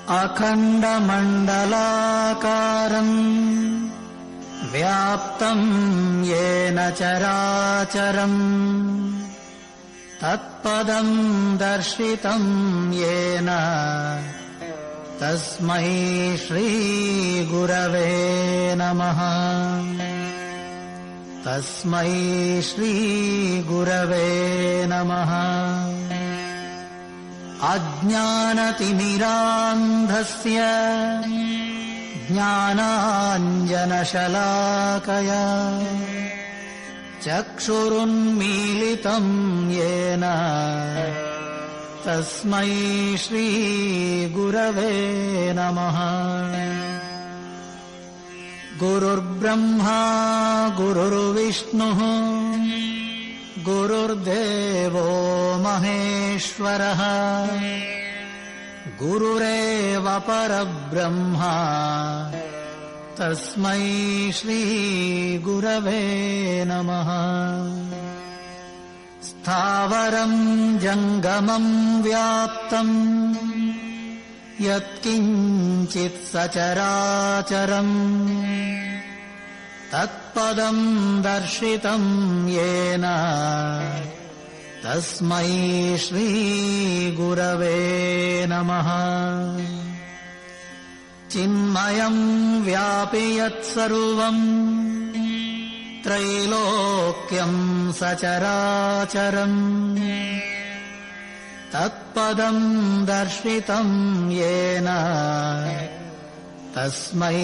अखण्डमण्डलाकारम् व्याप्तम् येन चराचरम् तत्पदम् दर्शितम् येन तस्मै श्रीगुरवे नमः। तस्मै श्रीगुरवे नमः। अज्ञानतिमिरान्धस्य ज्ञानाञ्जनशलाकया चक्षुरुन्मीलितम् येन तस्मै श्रीगुरवे नमः। गुरुर्ब्रह्मा गुरुर्विष्णुः गुरुर्देवो महेश्वरः गुरुरेव परब्रह्मा तस्मै श्रीगुरवे नमः। स्थावरम् जङ्गमम् व्याप्तम् यत्किञ्चित् सचराचरम् तत्पदम् दर्शितम् येन तस्मै श्रीगुरवे नमः। चिन्मयम् व्यापि यत्सर्वम् त्रैलोक्यम् सचराचरम् तत्पदम् दर्शितम् येन तस्मै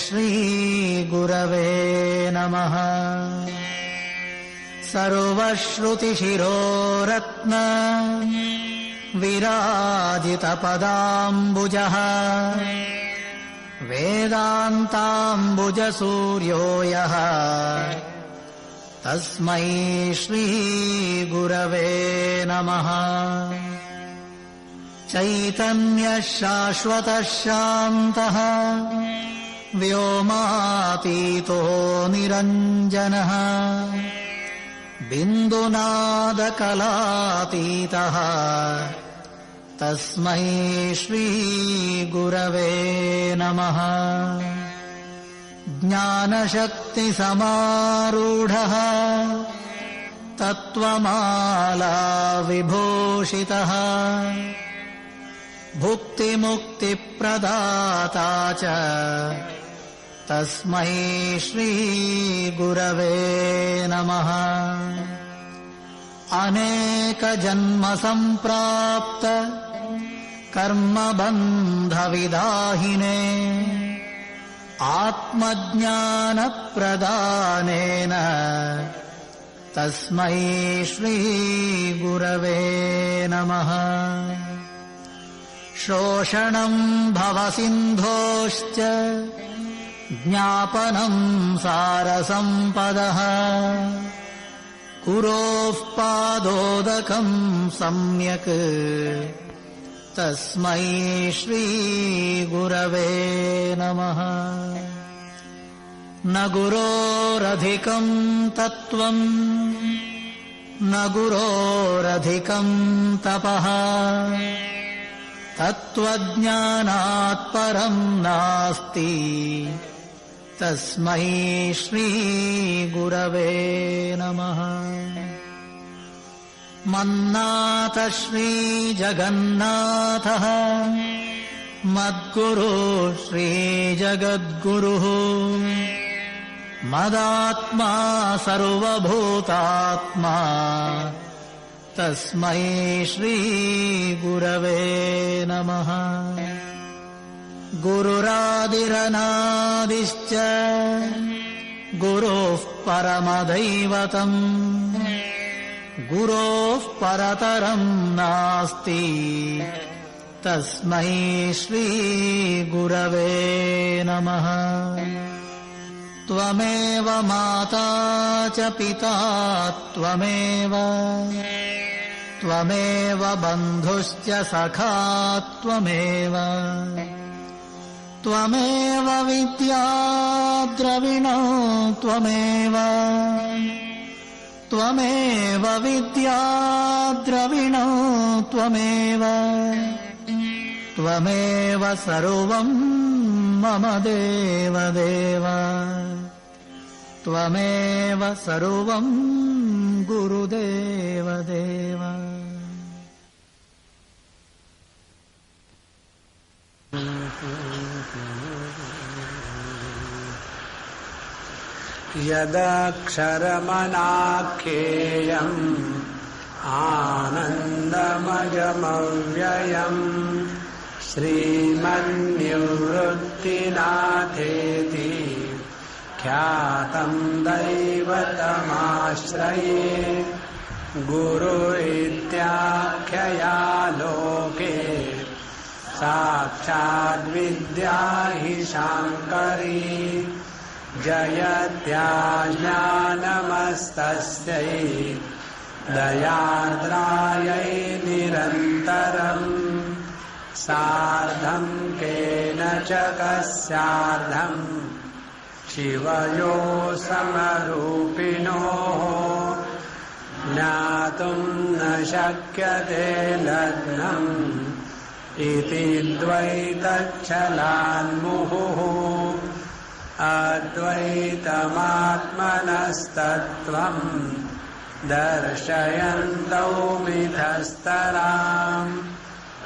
श्रीगुरवे नमः। सर्वश्रुतिशिरोरत्न विराजितपदाम्बुजः वेदान्ताम्बुजसूर्यो यः तस्मै श्रीगुरवे नमः। चैतन्यः शाश्वतः शान्तः व्योमातीतो निरञ्जनः बिन्दुनादकलातीतः तस्मै श्रीगुरवे नमः। ज्ञानशक्तिसमारूढः तत्त्वमाला विभूषितः भुक्तिमुक्तिप्रदाता च तस्मै श्रीगुरवे नमः। अनेकजन्मसम्प्राप्त कर्मबन्धविदाहिने आत्मज्ञानप्रदानेन तस्मै श्रीगुरवे नमः। शोषणम् भवसिन्धोश्च ज्ञापनम् सारसम्पदः कुरोः पादोदकम् सम्यक् तस्मै श्रीगुरवे नमः। न गुरोरधिकम् तत्त्वम् न गुरोरधिकम् तपः तत्त्वज्ञानात् परम् नास्ति तस्मै श्रीगुरवे नमः। मन्नाथः श्रीजगन्नाथः मद्गुरुः श्रीजगद्गुरुः मदात्मा सर्वभूतात्मा तस्मै श्रीगुरवे नमः। गुरुरादिरनादिश्च गुरोः परमदैवतम् गुरोः परतरम् नास्ति तस्मै श्रीगुरवे नमः। त्वमेव माता च पिता त्वमेव बन्धुश्च सखा त्वमेव विद्या द्रविणो त्वमेव विद्या द्रविणो त्वमेव त्वमेव सर्वं मम देवदेव त्वमेव सर्वं गुरुदेवदेव। यदक्षरमनाख्येयम् आनन्दमजमव्ययम् श्रीमन्निवृत्तिनाथेति ख्यातं दैवतमाश्रये। गुरु इत्याख्यया लोके साक्षाद्विद्या हि शाङ्करी। जयत्याज्ञानमस्तस्यै दयार्द्रायै निरन्तरम्। सार्धं केन च कस्यार्धम् शिवयोः समरूपिणोः ज्ञातुं न शक्यते लग्नम् इति द्वैतच्छलान्मुहुः। अद्वैतमात्मनस्तत्त्वम् दर्शयन्तौ मिथस्तराम्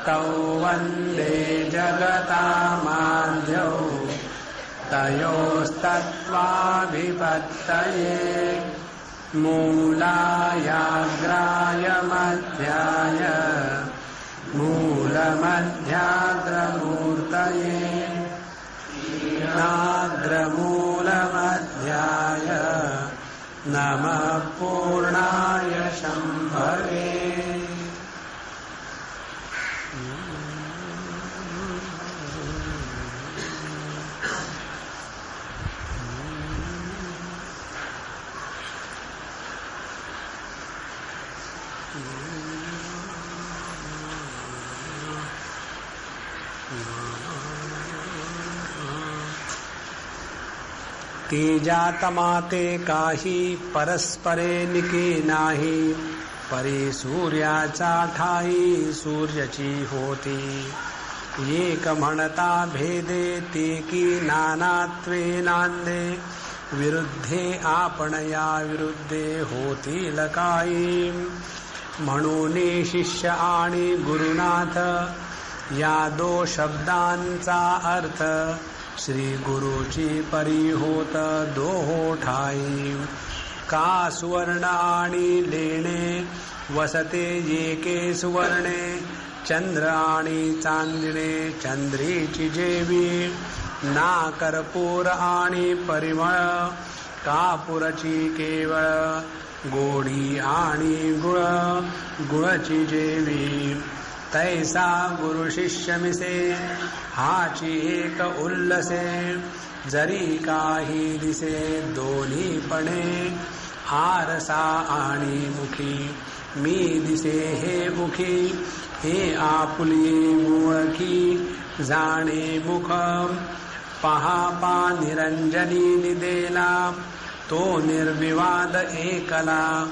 तौ वन्दे जगतामाद्यौ तयोस्तत्त्वाभिपत्तये। मूलायाग्राय मध्याय मूलमध्याग्रमूर्तये। नाग्रमूलमध्याय नमः पूर्णाय शम्भवे। तेजातमाते काही परस्परे निके नाही। परी सूर्याचा ठाई सूर्याची होती। एक म्हणता भेदे ते की नानात्वे नांदे। विरुद्धे आपण या विरुद्धे होतील काही। म्हणून शिष्य आणि गुरुनाथ या दो शब्दांचा अर्थ श्री गुरुची परी होत दोहो ठाई। का सुवर्ण आणि लेणे वसते एके सुवर्णे। चंद्र आणि चांदणे चंद्रीची जेवी। ना कर्पूर आणि परिमळ कापूरची केवळ। गोडी आणि गुळ गुळची जेवी। तैसा गुरु शिष्य मिसे हाची एक उल्लसे। जरी काही दिसे दोन्हीपणे आरसा आणि मुखी। मी दिसे हे मुखी हे आपुली मुळखी जाणे मुख। पहा पा निरंजनी निदेला तो निर्विवाद एकला।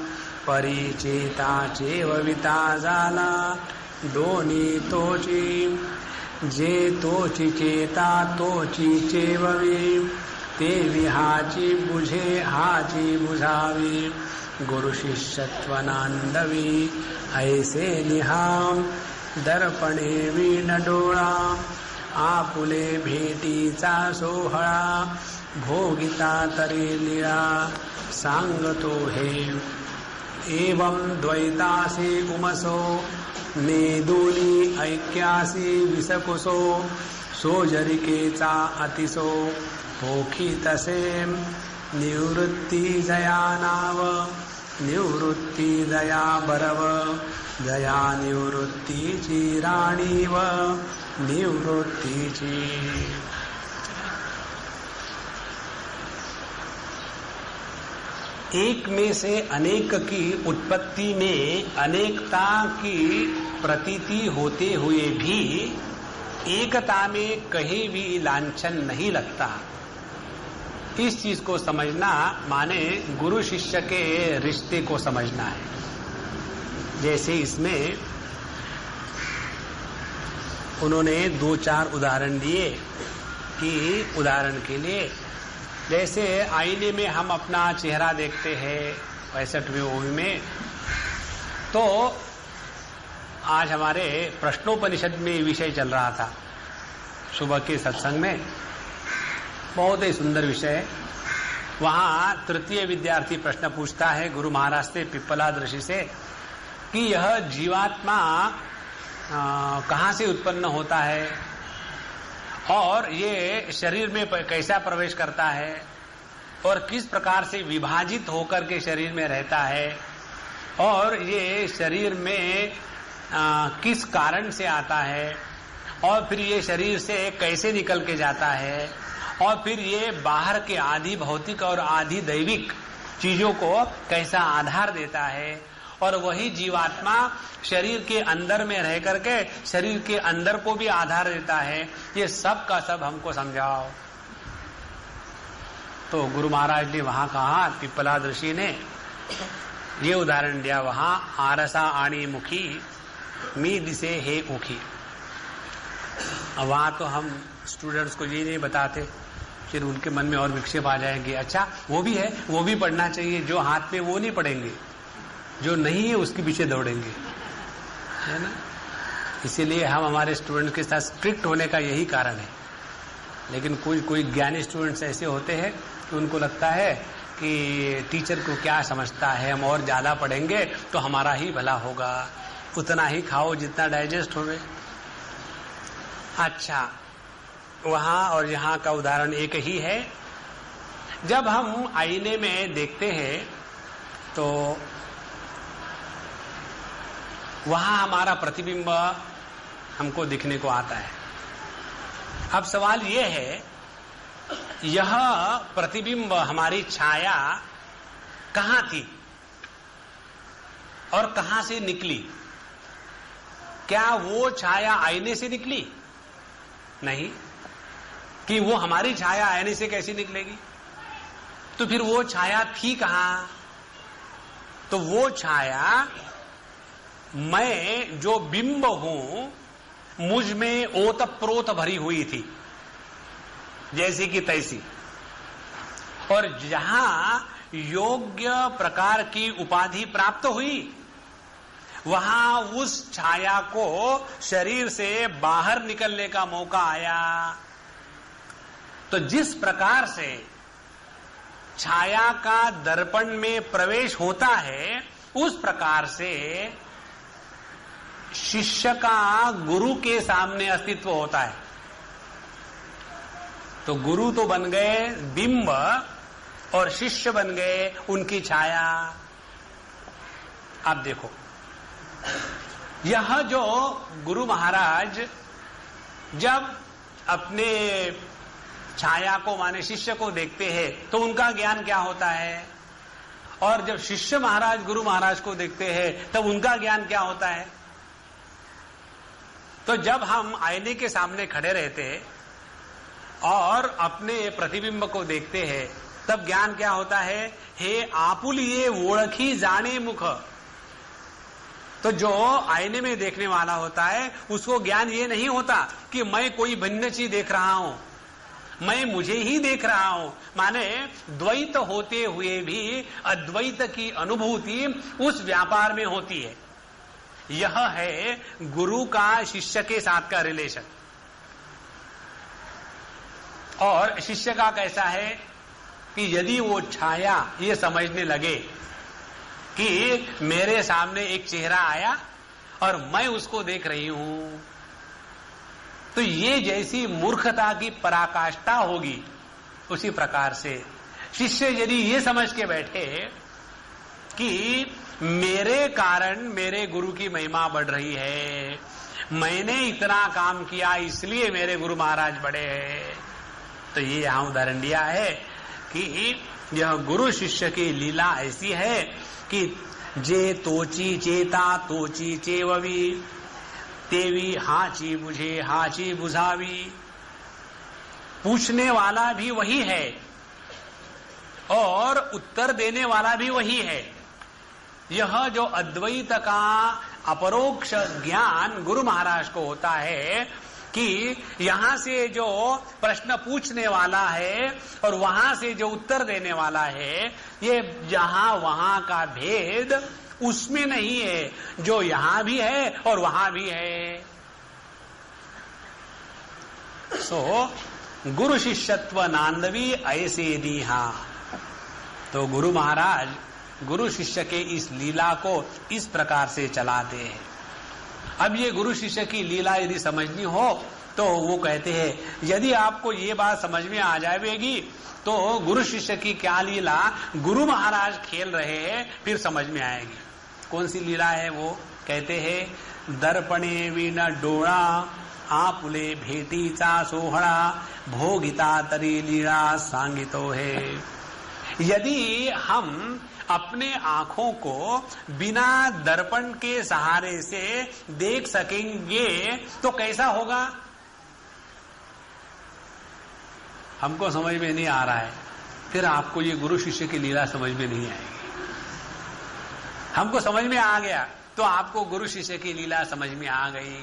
परिचेताचे वविता झाला दोन्ही तोची। जे तोची चेता तोची चेववी। ते विहाची बुझे हाची बुझावी। गुरु शिष्यत्व नांदवी ऐसे निहाम। दर्पणे वीण डोळा आपुले भेटीचा सोहळा। भोगिता तरी लीळा सांगतो हे। एवं द्वैतासी उमसो नेदुनी ऐक्यासी विसकुसो। सोजरिकेचा अतिसो होखी तसे। निवृत्ती जया नाव निवृत्ती जया बरव। जया निवृत्तीची राणीव निवृत्तीची। एक में से अनेक की उत्पत्ति में अनेकता की प्रतीति होते हुए भी एकता में कहीं भी लांछन नहीं लगता। इस चीज को समझना माने गुरु शिष्य के रिश्ते को समझना है। जैसे इसमें उन्होंने 2-4 उदाहरण दिए कि उदाहरण के लिए जैसे आईने में हम अपना चेहरा देखते हैं 65वें ओवी में, तो आज हमारे प्रश्नोपनिषद में विषय चल रहा था सुबह के सत्संग में, बहुत ही सुंदर विषय है। वहां तृतीय विद्यार्थी प्रश्न पूछता है गुरु महाराज से, पिप्पलाद ऋषि से, कि यह जीवात्मा कहाँ से उत्पन्न होता है और ये शरीर में कैसा प्रवेश करता है और किस प्रकार से विभाजित होकर के शरीर में रहता है और ये शरीर में किस कारण से आता है और फिर ये शरीर से कैसे निकल के जाता है और फिर ये बाहर के आदि भौतिक और आदि दैविक चीजों को कैसा आधार देता है और वही जीवात्मा शरीर के अंदर में रह करके शरीर के अंदर को भी आधार देता है, ये सब का सब हमको समझाओ। तो गुरु महाराज ने वहां कहा, पिप्पलाद ऋषि ने ये उदाहरण दिया वहां, आरसा आणी मुखी मी दिसे हे उखी। वहां तो हम स्टूडेंट्स को ये नहीं बताते, फिर उनके मन में और विक्षेप आ जाएंगे, अच्छा वो भी है, वो भी पढ़ना चाहिए, जो हाथ में वो नहीं पढ़ेंगे, जो नहीं है उसके पीछे दौड़ेंगे, है ना। इसीलिए हम हमारे स्टूडेंट्स के साथ स्ट्रिक्ट होने का यही कारण है। लेकिन कोई ज्ञानी स्टूडेंट्स ऐसे होते हैं कि उनको लगता है कि टीचर को क्या समझता है, हम और ज्यादा पढ़ेंगे तो हमारा ही भला होगा, उतना ही खाओ जितना डाइजेस्ट होवे। अच्छा, वहां और यहाँ का उदाहरण एक ही है। जब हम आईने में देखते हैं तो वहां हमारा प्रतिबिंब हमको दिखने को आता है। अब सवाल यह है, यह प्रतिबिंब हमारी छाया कहां थी और कहां से निकली? क्या वो छाया आईने से निकली? नहीं। कि वो हमारी छाया आईने से कैसी निकलेगी? तो फिर वो छाया थी कहां? तो वो छाया, मैं जो बिंब हूं मुझ में ओतप्रोत भरी हुई थी, जैसी कि तैसी। और जहां योग्य प्रकार की उपाधि प्राप्त हुई वहां उस छाया को शरीर से बाहर निकलने का मौका आया। तो जिस प्रकार से छाया का दर्पण में प्रवेश होता है, उस प्रकार से शिष्य का गुरु के सामने अस्तित्व होता है। तो गुरु तो बन गए बिंब और शिष्य बन गए उनकी छाया। आप देखो, यह जो गुरु महाराज जब अपने छाया को माने शिष्य को देखते हैं तो उनका ज्ञान क्या होता है, और जब शिष्य महाराज गुरु महाराज को देखते हैं तब उनका ज्ञान क्या होता है। तो जब हम आईने के सामने खड़े रहते हैं और अपने प्रतिबिंब को देखते हैं तब ज्ञान क्या होता है, हे आपुलिये ओळखी जाने मुख। तो जो आईने में देखने वाला होता है उसको ज्ञान ये नहीं होता कि मैं कोई भिन्न चीज देख रहा हूं, मैं मुझे ही देख रहा हूं। माने द्वैत होते हुए भी अद्वैत की अनुभूति उस व्यापार में होती है। यह है गुरु का शिष्य के साथ का रिलेशन। और शिष्य का कैसा है कि यदि वो छाया ये समझने लगे कि मेरे सामने एक चेहरा आया और मैं उसको देख रही हूं, तो ये जैसी मूर्खता की पराकाष्ठा होगी, उसी प्रकार से शिष्य यदि ये समझ के बैठे कि मेरे कारण मेरे गुरु की महिमा बढ़ रही है, मैंने इतना काम किया इसलिए मेरे गुरु महाराज बड़े हैं, तो ये यहां उदाहरण दिया है कि यह गुरु शिष्य की लीला ऐसी है कि जे तोची चेता तोची चेववी, तेवी हाची बुझे हाची बुझावी। पूछने वाला भी वही है और उत्तर देने वाला भी वही है। यह जो अद्वैत का अपरोक्ष ज्ञान गुरु महाराज को होता है, कि यहां से जो प्रश्न पूछने वाला है और वहां से जो उत्तर देने वाला है, ये जहां वहां का भेद उसमें नहीं है, जो यहां भी है और वहां भी है। सो गुरु शिष्यत्व नांदवी ऐसे दीहा। तो गुरु महाराज गुरु शिष्य के इस लीला को इस प्रकार से चलाते हैं। अब ये गुरु शिष्य की लीला यदि समझनी हो तो वो कहते हैं यदि आपको ये बात समझ में आ जाएगी तो गुरु शिष्य की क्या लीला गुरु महाराज खेल रहे हैं फिर समझ में आएगी। कौन सी लीला है वो? कहते हैं दर्पणे विन डोळा आपुले भेटीचा सोहळा भोगिता तरी लीला सांगितो है। यदि हम अपने आंखों को बिना दर्पण के सहारे से देख सकेंगे तो कैसा होगा? हमको समझ में नहीं आ रहा है, फिर आपको ये गुरु शिष्य की लीला समझ में नहीं आएगी। हमको समझ में आ गया तो आपको गुरु शिष्य की लीला समझ में आ गई।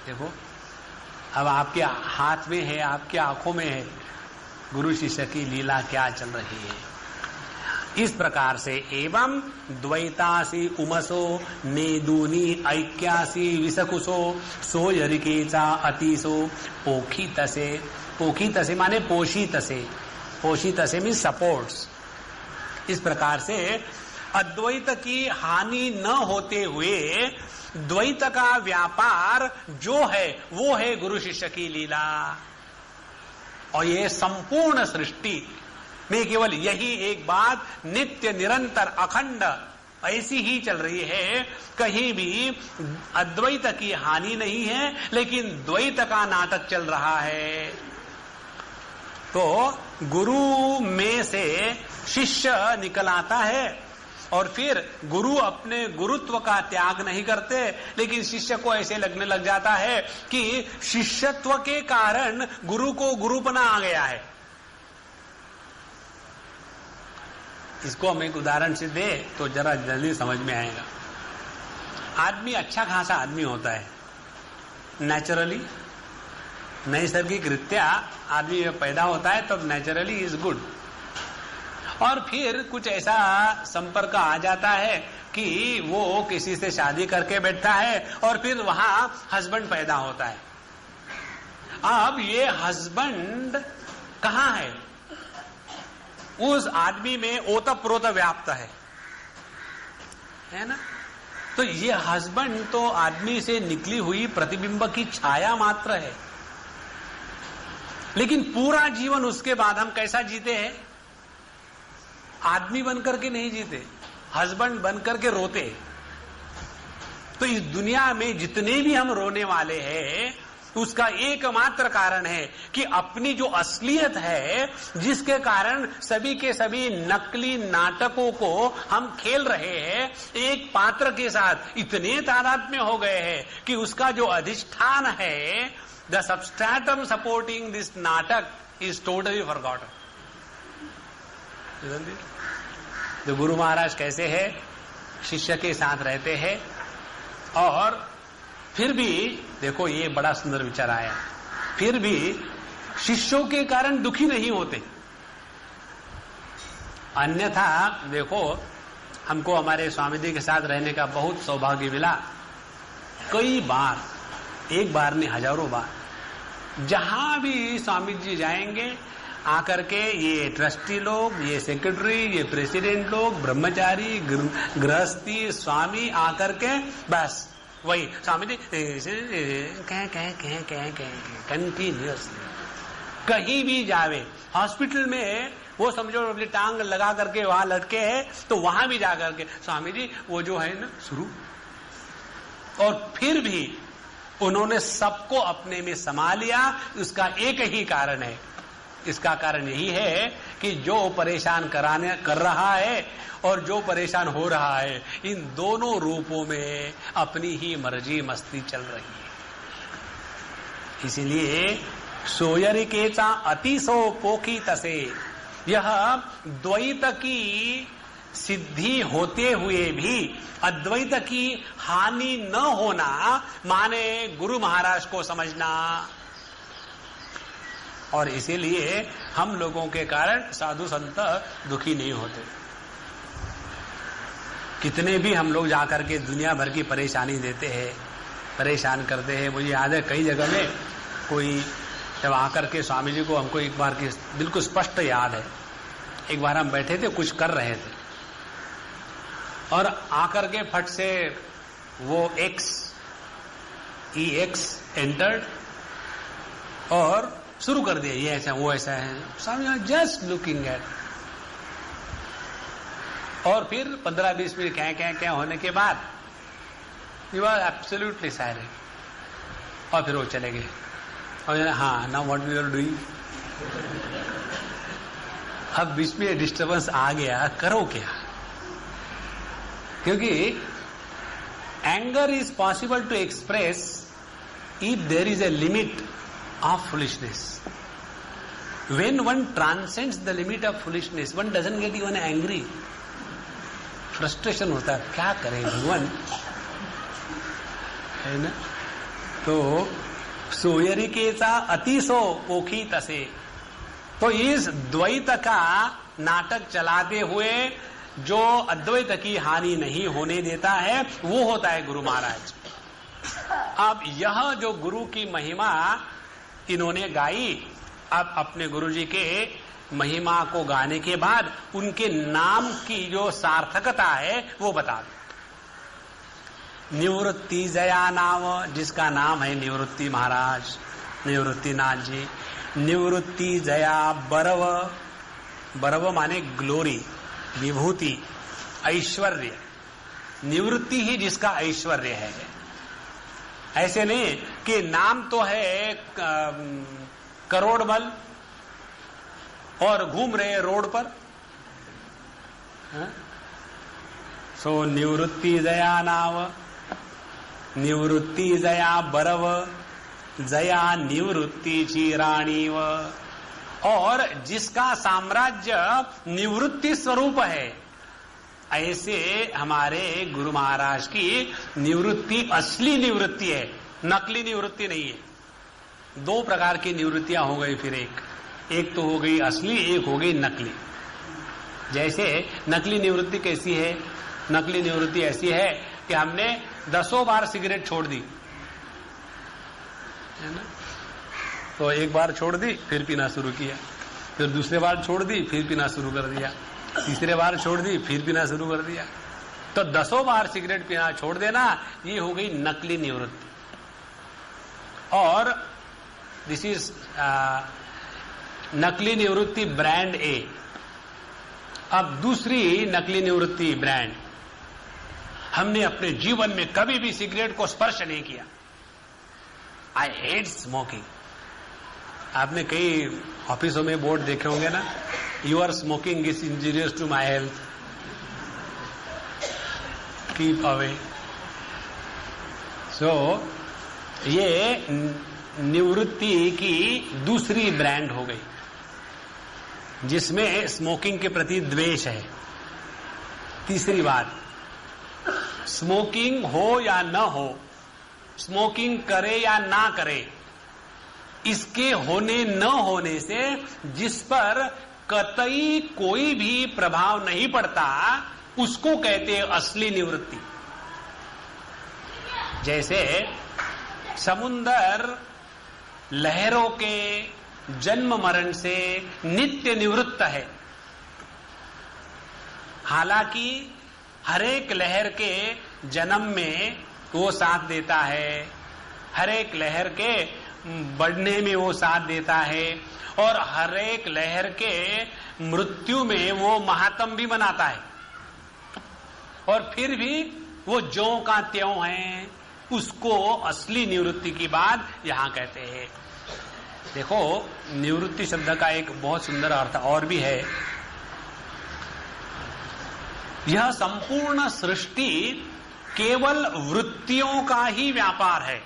देखो अब आपके हाथ में है, आपकी आंखों में है गुरु शिष्य की लीला क्या चल रही है। इस प्रकार से एवं द्वैतासी उमसो नेदूनी ऐक्यासी विसकुसो सोयरिकेचा अतिसो पोखितसे। पोखितसे माने पोषितसे, पोषितसे मीन सपोर्ट्स। इस प्रकार से अद्वैत की हानि न होते हुए द्वैत का व्यापार जो है वो है गुरु शिष्य की लीला। और ये संपूर्ण सृष्टि में केवल यही एक बात नित्य निरंतर अखंड ऐसी ही चल रही है। कहीं भी अद्वैत की हानि नहीं है, लेकिन द्वैत का नाटक चल रहा है। तो गुरु में से शिष्य निकल आता है और फिर गुरु अपने गुरुत्व का त्याग नहीं करते, लेकिन शिष्य को ऐसे लगने लग जाता है कि शिष्यत्व के कारण गुरु को गुरुपना आ गया है। इसको हम एक उदाहरण से दे तो जरा जल्दी समझ में आएगा। आदमी अच्छा खासा आदमी होता है, नेचुरली नैसर्गिक रीत्या आदमी पैदा होता है तो नेचुरली इज गुड। और फिर कुछ ऐसा संपर्क आ जाता है कि वो किसी से शादी करके बैठता है और फिर वहां हस्बैंड पैदा होता है। अब ये हस्बैंड कहां है? उस आदमी में ओतप्रोत व्याप्त है ना। तो ये हस्बैंड तो आदमी से निकली हुई प्रतिबिंब की छाया मात्र है, लेकिन पूरा जीवन उसके बाद हम कैसा जीते हैं? आदमी बनकर के नहीं जीते, हस्बैंड बनकर के रोते। तो इस दुनिया में जितने भी हम रोने वाले हैं उसका एकमात्र कारण है कि अपनी जो असलियत है, जिसके कारण सभी के सभी नकली नाटकों को हम खेल रहे हैं, एक पात्र के साथ इतने तादाद में हो गए हैं कि उसका जो अधिष्ठान है, द सबस्ट्रेटम सपोर्टिंग दिस नाटक इज टोटली फॉरगॉटन। तो गुरु महाराज कैसे है? शिष्य के साथ रहते हैं और फिर भी देखो ये बड़ा सुंदर विचार आया, फिर भी शिष्यों के कारण दुखी नहीं होते। अन्यथा देखो हमको हमारे स्वामी जी के साथ रहने का बहुत सौभाग्य मिला। कई बार, एक बार नहीं हजारों बार, जहां भी स्वामी जी जाएंगे आकर के ये ट्रस्टी लोग, ये सेक्रेटरी, ये प्रेसिडेंट लोग, ब्रह्मचारी, गृहस्थी, स्वामी आकर के बस वही स्वामी जी कंटिन्यूअसली। कहीं भी जावे, हॉस्पिटल में वो समझो अपनी टांग लगा करके वहां लटके है तो वहां भी जाकर के स्वामी जी वो जो है ना शुरू। और फिर भी उन्होंने सबको अपने में समा लिया। उसका एक ही कारण है, इसका कारण यही है कि जो परेशान कर रहा है और जो परेशान हो रहा है, इन दोनों रूपों में अपनी ही मर्जी मस्ती चल रही है। इसीलिए सोयरिकेचा अतिसो पोखी तसे, यह द्वैत की सिद्धि होते हुए भी अद्वैत की हानि न होना माने गुरु महाराज को समझना। और इसीलिए हम लोगों के कारण साधु संत दुखी नहीं होते। कितने भी हम लोग जाकर के दुनिया भर की परेशानी देते हैं, परेशान करते हैं। मुझे याद है कई जगह में कोई जब आकर के स्वामी जी को हमको एक बार की बिल्कुल स्पष्ट याद है, एक बार हम बैठे थे कुछ कर रहे थे और आकर के फट से वो EX एंटर्ड और शुरू कर दिया, ये ऐसा वो ऐसा है। स्वामी जस्ट लुकिंग एट, और फिर 15-20 मिनट क्या होने के बाद यू आर एब्सोल्युटली साइलेंट और फिर वो चले गए। और हाँ, now what we are doing. अब बीच में डिस्टर्बेंस आ गया, करो क्या? क्योंकि anger is possible to express if there is a limit of foolishness. When one transcends the limit of foolishness, one doesn't get even angry. Frustration होता है, क्या करें भगवान, है ना? तो सोयरिकेचा अतिसो पोखी तसे, तो इस द्वैत का नाटक चलाते हुए जो अद्वैत की हानि नहीं होने देता है वो होता है गुरु महाराज। अब यह जो गुरु की महिमा इन्होंने गाई, अब अपने गुरु जी के महिमा को गाने के बाद उनके नाम की जो सार्थकता है वो बता दो। निवृत्ति जया नाम, जिसका नाम है निवृत्ति महाराज, निवृत्ति नाथ जी। निवृत्ति जया बरव, बरव माने ग्लोरी, विभूति, ऐश्वर्य। निवृत्ति ही जिसका ऐश्वर्य है। ऐसे नहीं कि नाम तो है करोड़मल और घूम रहे रोड पर। सो निवृत्ति जया नाव, निवृत्ति जया बरव, जया निवृत्ति चीराणीव। और जिसका साम्राज्य निवृत्ति स्वरूप है, ऐसे हमारे गुरु महाराज की निवृत्ति असली निवृत्ति है, नकली निवृत्ति नहीं है। दो प्रकार की निवृत्तियां हो गई फिर, एक तो हो गई असली, एक हो गई नकली। जैसे नकली निवृत्ति कैसी है? नकली निवृत्ति ऐसी है कि हमने 10 बार सिगरेट छोड़ दी, है ना? तो एक बार छोड़ दी, फिर पीना शुरू किया, फिर दूसरे बार छोड़ दी, फिर पीना शुरू कर दिया, तीसरे बार छोड़ दी, फिर पीना शुरू कर दिया। तो 10 बार सिगरेट पीना छोड़ देना, ये हो गई नकली निवृत्ति। और दिस इज नकली निवृत्ति ब्रांड ए। अब दूसरी नकली निवृत्ति ब्रांड, हमने अपने जीवन में कभी भी सिगरेट को स्पर्श नहीं किया। I hate smoking. आपने कई ऑफिसों में बोर्ड देखे होंगे ना, your smoking is injurious to my health, keep away. सो ये निवृत्ति की दूसरी ब्रांड हो गई, जिसमें स्मोकिंग के प्रति द्वेष है। तीसरी बात, स्मोकिंग हो या न हो, स्मोकिंग करे या ना करे, इसके होने न होने से जिस पर कतई कोई भी प्रभाव नहीं पड़ता, उसको कहते हैं असली निवृत्ति। जैसे समुंदर लहरों के जन्म मरण से नित्य निवृत्त है। हालांकि हर एक लहर के जन्म में वो साथ देता है, हर एक लहर के बढ़ने में वो साथ देता है, और हर एक लहर के मृत्यु में वो महात्म भी मनाता है। और फिर भी वो ज्यों का त्यों है, उसको असली निवृत्ति की बात यहां कहते हैं। देखो, निवृत्ति शब्द का एक बहुत सुंदर अर्थ और भी है। यह संपूर्ण सृष्टि केवल वृत्तियों का ही व्यापार है।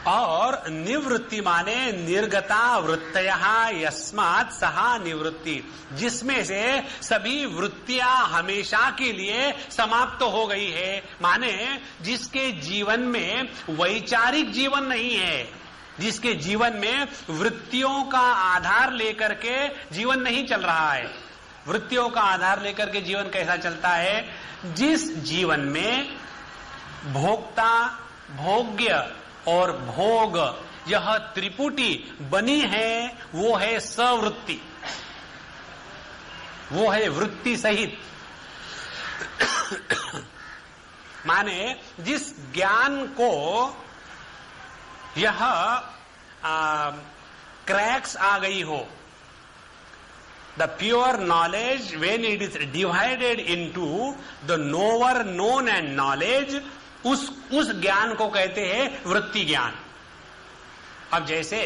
और निवृत्ति माने निर्गता वृत्तयः यस्मात् सहा निवृत्ति, जिसमें से सभी वृत्तियां हमेशा के लिए समाप्त हो गई है, माने जिसके जीवन में वैचारिक जीवन नहीं है, जिसके जीवन में वृत्तियों का आधार लेकर के जीवन नहीं चल रहा है। वृत्तियों का आधार लेकर के जीवन कैसा चलता है? जिस जीवन में भोक्ता, भोग्य और भोग यह त्रिपुटी बनी है, वो है सवृत्ति, वो है वृत्ति सहित। माने जिस ज्ञान को यह क्रैक्स आ गई हो, the pure knowledge when it is divided into the nowhere known and knowledge, उस ज्ञान को कहते हैं वृत्ति ज्ञान। अब जैसे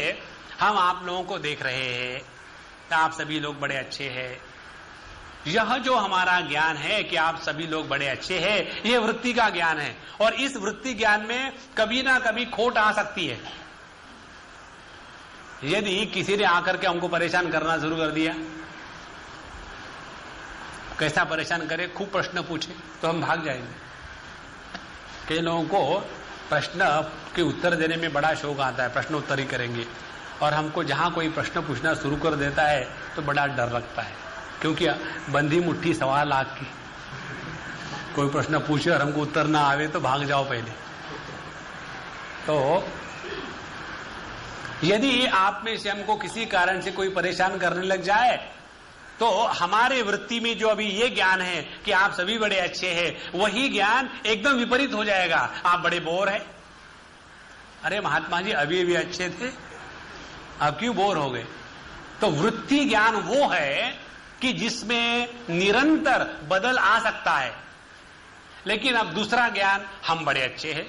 हम आप लोगों को देख रहे हैं, आप सभी लोग बड़े अच्छे हैं, यह जो हमारा ज्ञान है कि आप सभी लोग बड़े अच्छे हैं, यह वृत्ति का ज्ञान है। और इस वृत्ति ज्ञान में कभी ना कभी खोट आ सकती है। यदि किसी ने आकर के हमको परेशान करना शुरू कर दिया, कैसा परेशान करे, खूब प्रश्न पूछे, तो हम भाग जाएंगे। कई लोगों को प्रश्न के उत्तर देने में बड़ा शौक आता है, प्रश्न उत्तर ही करेंगे, और हमको जहां कोई प्रश्न पूछना शुरू कर देता है तो बड़ा डर लगता है, क्योंकि बंधी मुट्ठी सवा लाख की, कोई प्रश्न पूछे और हमको उत्तर ना आवे तो भाग जाओ पहले। तो यदि आप में से हमको किसी कारण से कोई परेशान करने लग जाए, तो हमारे वृत्ति में जो अभी ये ज्ञान है कि आप सभी बड़े अच्छे हैं, वही ज्ञान एकदम विपरीत हो जाएगा। आप बड़े बोर हैं, अरे महात्मा जी अभी भी अच्छे थे, अब क्यों बोर हो गए? तो वृत्ति ज्ञान वो है कि जिसमें निरंतर बदल आ सकता है। लेकिन अब दूसरा ज्ञान, हम बड़े अच्छे हैं,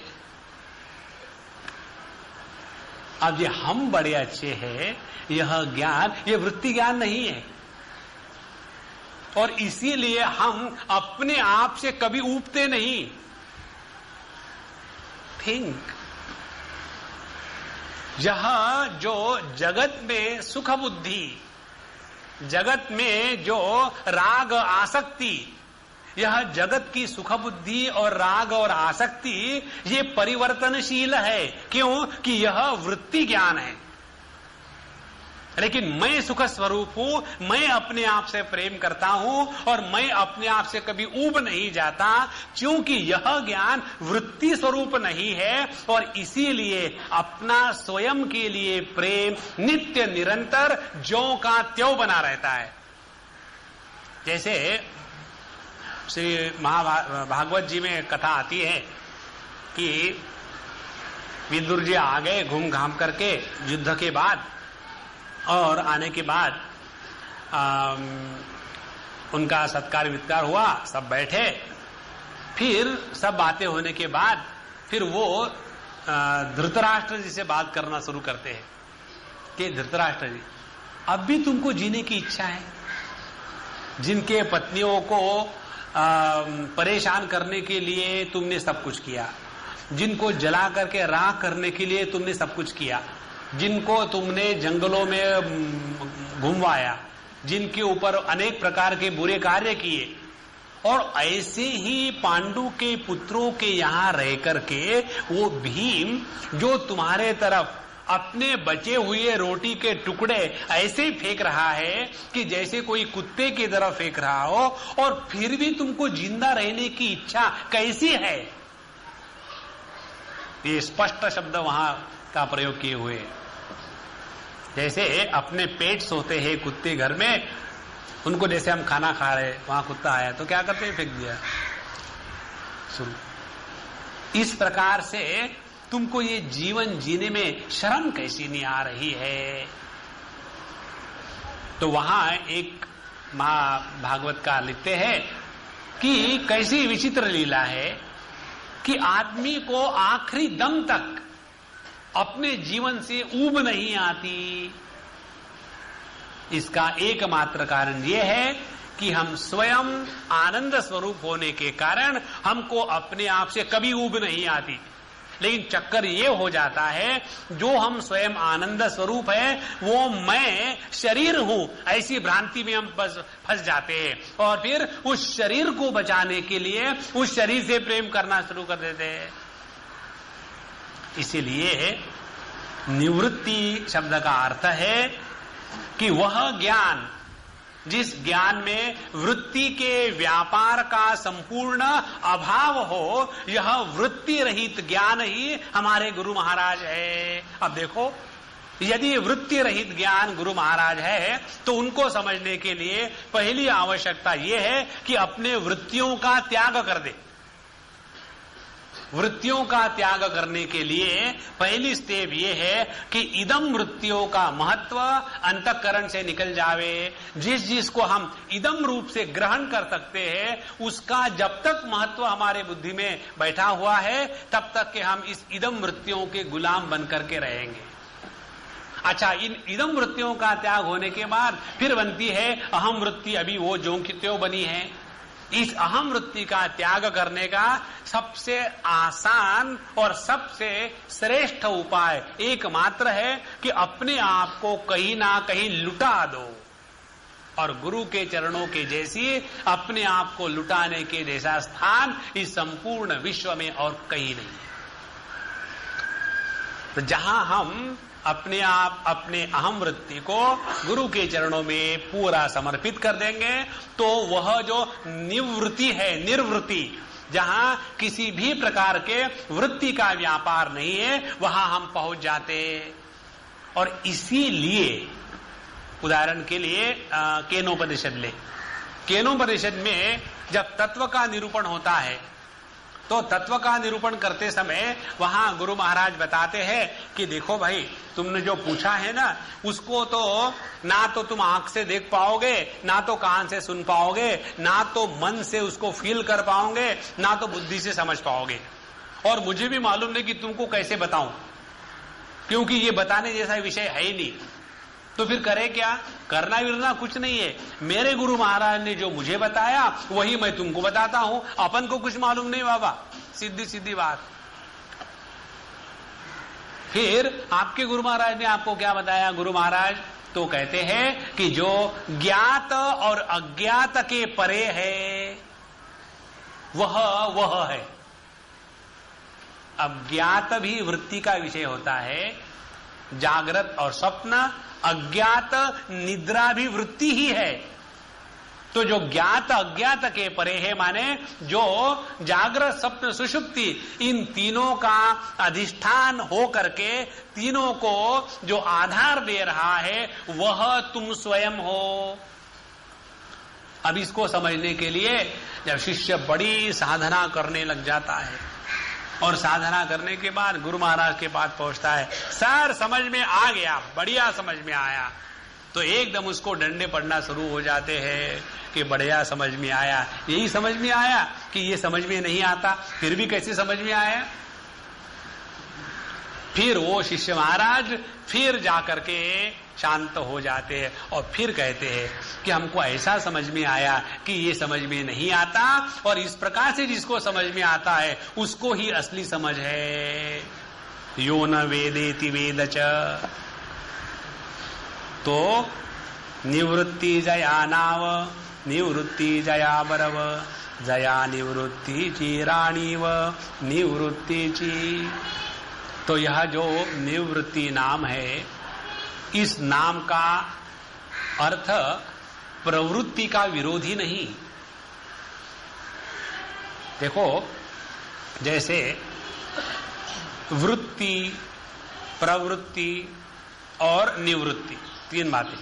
अब ये हम बड़े अच्छे हैं, यह ज्ञान, ये वृत्ति ज्ञान नहीं है। और इसीलिए हम अपने आप से कभी ऊबते नहीं। थिंक, यह जो जगत में सुख बुद्धि, जगत में जो राग आसक्ति, यह जगत की सुख बुद्धि और राग और आसक्ति ये परिवर्तनशील है। क्यों? कि यह वृत्ति ज्ञान है। लेकिन मैं सुख स्वरूप हूं, मैं अपने आप से प्रेम करता हूं और मैं अपने आप से कभी ऊब नहीं जाता, क्योंकि यह ज्ञान वृत्ति स्वरूप नहीं है। और इसीलिए अपना स्वयं के लिए प्रेम नित्य निरंतर ज्यों का त्यों बना रहता है। जैसे श्री महाभागवत जी में कथा आती है कि विदुर जी आ गए घूम घाम करके युद्ध के बाद, और आने के बाद उनका सत्कार वित्कार हुआ, सब बैठे, फिर सब बातें होने के बाद फिर वो धृतराष्ट्र जी से बात करना शुरू करते हैं कि धृतराष्ट्र जी, अब भी तुमको जीने की इच्छा है? जिनके पत्नियों को परेशान करने के लिए तुमने सब कुछ किया, जिनको जला करके राख करने के लिए तुमने सब कुछ किया, जिनको तुमने जंगलों में घुमवाया, जिनके ऊपर अनेक प्रकार के बुरे कार्य किए, और ऐसे ही पांडु के पुत्रों के यहां रह करके वो भीम जो तुम्हारे तरफ अपने बचे हुए रोटी के टुकड़े ऐसे ही फेंक रहा है कि जैसे कोई कुत्ते की तरफ फेंक रहा हो, और फिर भी तुमको जिंदा रहने की इच्छा कैसी है? ये स्पष्ट शब्द वहां का प्रयोग किए हुए। जैसे अपने पेट सोते हैं कुत्ते घर में, उनको जैसे हम खाना खा रहे, वहां कुत्ता आया तो क्या करते हैं? फेंक दिया। सुन, इस प्रकार से तुमको ये जीवन जीने में शर्म कैसी नहीं आ रही है? तो वहां एक महाभागवत का लिखते हैं कि कैसी विचित्र लीला है कि आदमी को आखिरी दम तक अपने जीवन से ऊब नहीं आती। इसका एकमात्र कारण यह है कि हम स्वयं आनंद स्वरूप होने के कारण हमको अपने आप से कभी ऊब नहीं आती। लेकिन चक्कर ये हो जाता है, जो हम स्वयं आनंद स्वरूप है वो मैं शरीर हूं, ऐसी भ्रांति में हम फंस जाते हैं और फिर उस शरीर को बचाने के लिए उस शरीर से प्रेम करना शुरू कर देते हैं। इसीलिए निवृत्ति शब्द का अर्थ है कि वह ज्ञान जिस ज्ञान में वृत्ति के व्यापार का संपूर्ण अभाव हो, यह वृत्ति रहित ज्ञान ही हमारे गुरु महाराज है। अब देखो, यदि वृत्ति रहित ज्ञान गुरु महाराज है तो उनको समझने के लिए पहली आवश्यकता यह है कि अपने वृत्तियों का त्याग कर दे। वृत्तियों का त्याग करने के लिए पहली स्टेप यह है कि इदम वृत्तियों का महत्व अंतःकरण से निकल जावे। जिस को हम इदम रूप से ग्रहण कर सकते हैं, उसका जब तक महत्व हमारे बुद्धि में बैठा हुआ है तब तक कि हम इस इदम वृत्तियों के गुलाम बन करके रहेंगे। अच्छा, इन इदम वृत्तियों का त्याग होने के बाद फिर बनती है अहम वृत्ति। अभी वो ज्यों की त्यों बनी है। इस अहम वृत्ति का त्याग करने का सबसे आसान और सबसे श्रेष्ठ उपाय एकमात्र है कि अपने आप को कहीं ना कहीं लुटा दो, और गुरु के चरणों के जैसी अपने आप को लुटाने के जैसा स्थान इस संपूर्ण विश्व में और कहीं नहीं है। तो जहां हम अपने आप अपने अहम वृत्ति को गुरु के चरणों में पूरा समर्पित कर देंगे तो वह जो निवृत्ति है, निर्वृत्ति, जहां किसी भी प्रकार के वृत्ति का व्यापार नहीं है, वहां हम पहुंच जाते। और इसीलिए उदाहरण के लिए केनोपनिषद ले। केनोपनिषद में जब तत्व का निरूपण होता है तो तत्व का निरूपण करते समय वहां गुरु महाराज बताते हैं कि देखो भाई, तुमने जो पूछा है ना, उसको तो ना तो तुम आंख से देख पाओगे, ना तो कान से सुन पाओगे, ना तो मन से उसको फील कर पाओगे, ना तो बुद्धि से समझ पाओगे। और मुझे भी मालूम नहीं कि तुमको कैसे बताऊं, क्योंकि ये बताने जैसा विषय है ही नहीं। तो फिर करे क्या? करना विरना कुछ नहीं है। मेरे गुरु महाराज ने जो मुझे बताया वही मैं तुमको बताता हूं। अपन को कुछ मालूम नहीं बाबा, सीधी सीधी बात। फिर आपके गुरु महाराज ने आपको क्या बताया? गुरु महाराज तो कहते हैं कि जो ज्ञात और अज्ञात के परे है वह है। अब ज्ञात भी वृत्ति का विषय होता है, जागृत और स्वप्न। अज्ञात निद्रा भी वृत्ति ही है। तो जो ज्ञात अज्ञात के परे है, माने जो जागृत स्वप्न सुषुप्ति इन तीनों का अधिष्ठान हो करके तीनों को जो आधार दे रहा है वह तुम स्वयं हो। अब इसको समझने के लिए जब शिष्य बड़ी साधना करने लग जाता है और साधना करने के बाद गुरु महाराज के पास पहुंचता है, सर समझ में आ गया, बढ़िया समझ में आया, तो एकदम उसको डंडे पड़ना शुरू हो जाते हैं कि बढ़िया समझ में आया। यही समझ में आया कि ये समझ में नहीं आता, फिर भी कैसे समझ में आया? फिर वो शिष्य महाराज फिर जाकर के शांत हो जाते हैं और फिर कहते हैं कि हमको ऐसा समझ में आया कि ये समझ में नहीं आता, और इस प्रकार से जिसको समझ में आता है उसको ही असली समझ है। यो न वेदेति वेद च। तो निवृत्ति जया नाव, निवृत्ति जया बरव, जया निवृत्ति ची राणीव, निवृत्ति ची। तो यह जो निवृत्ति नाम है, इस नाम का अर्थ प्रवृत्ति का विरोधी नहीं। देखो, जैसे वृत्ति, प्रवृत्ति और निवृत्ति, तीन बातें।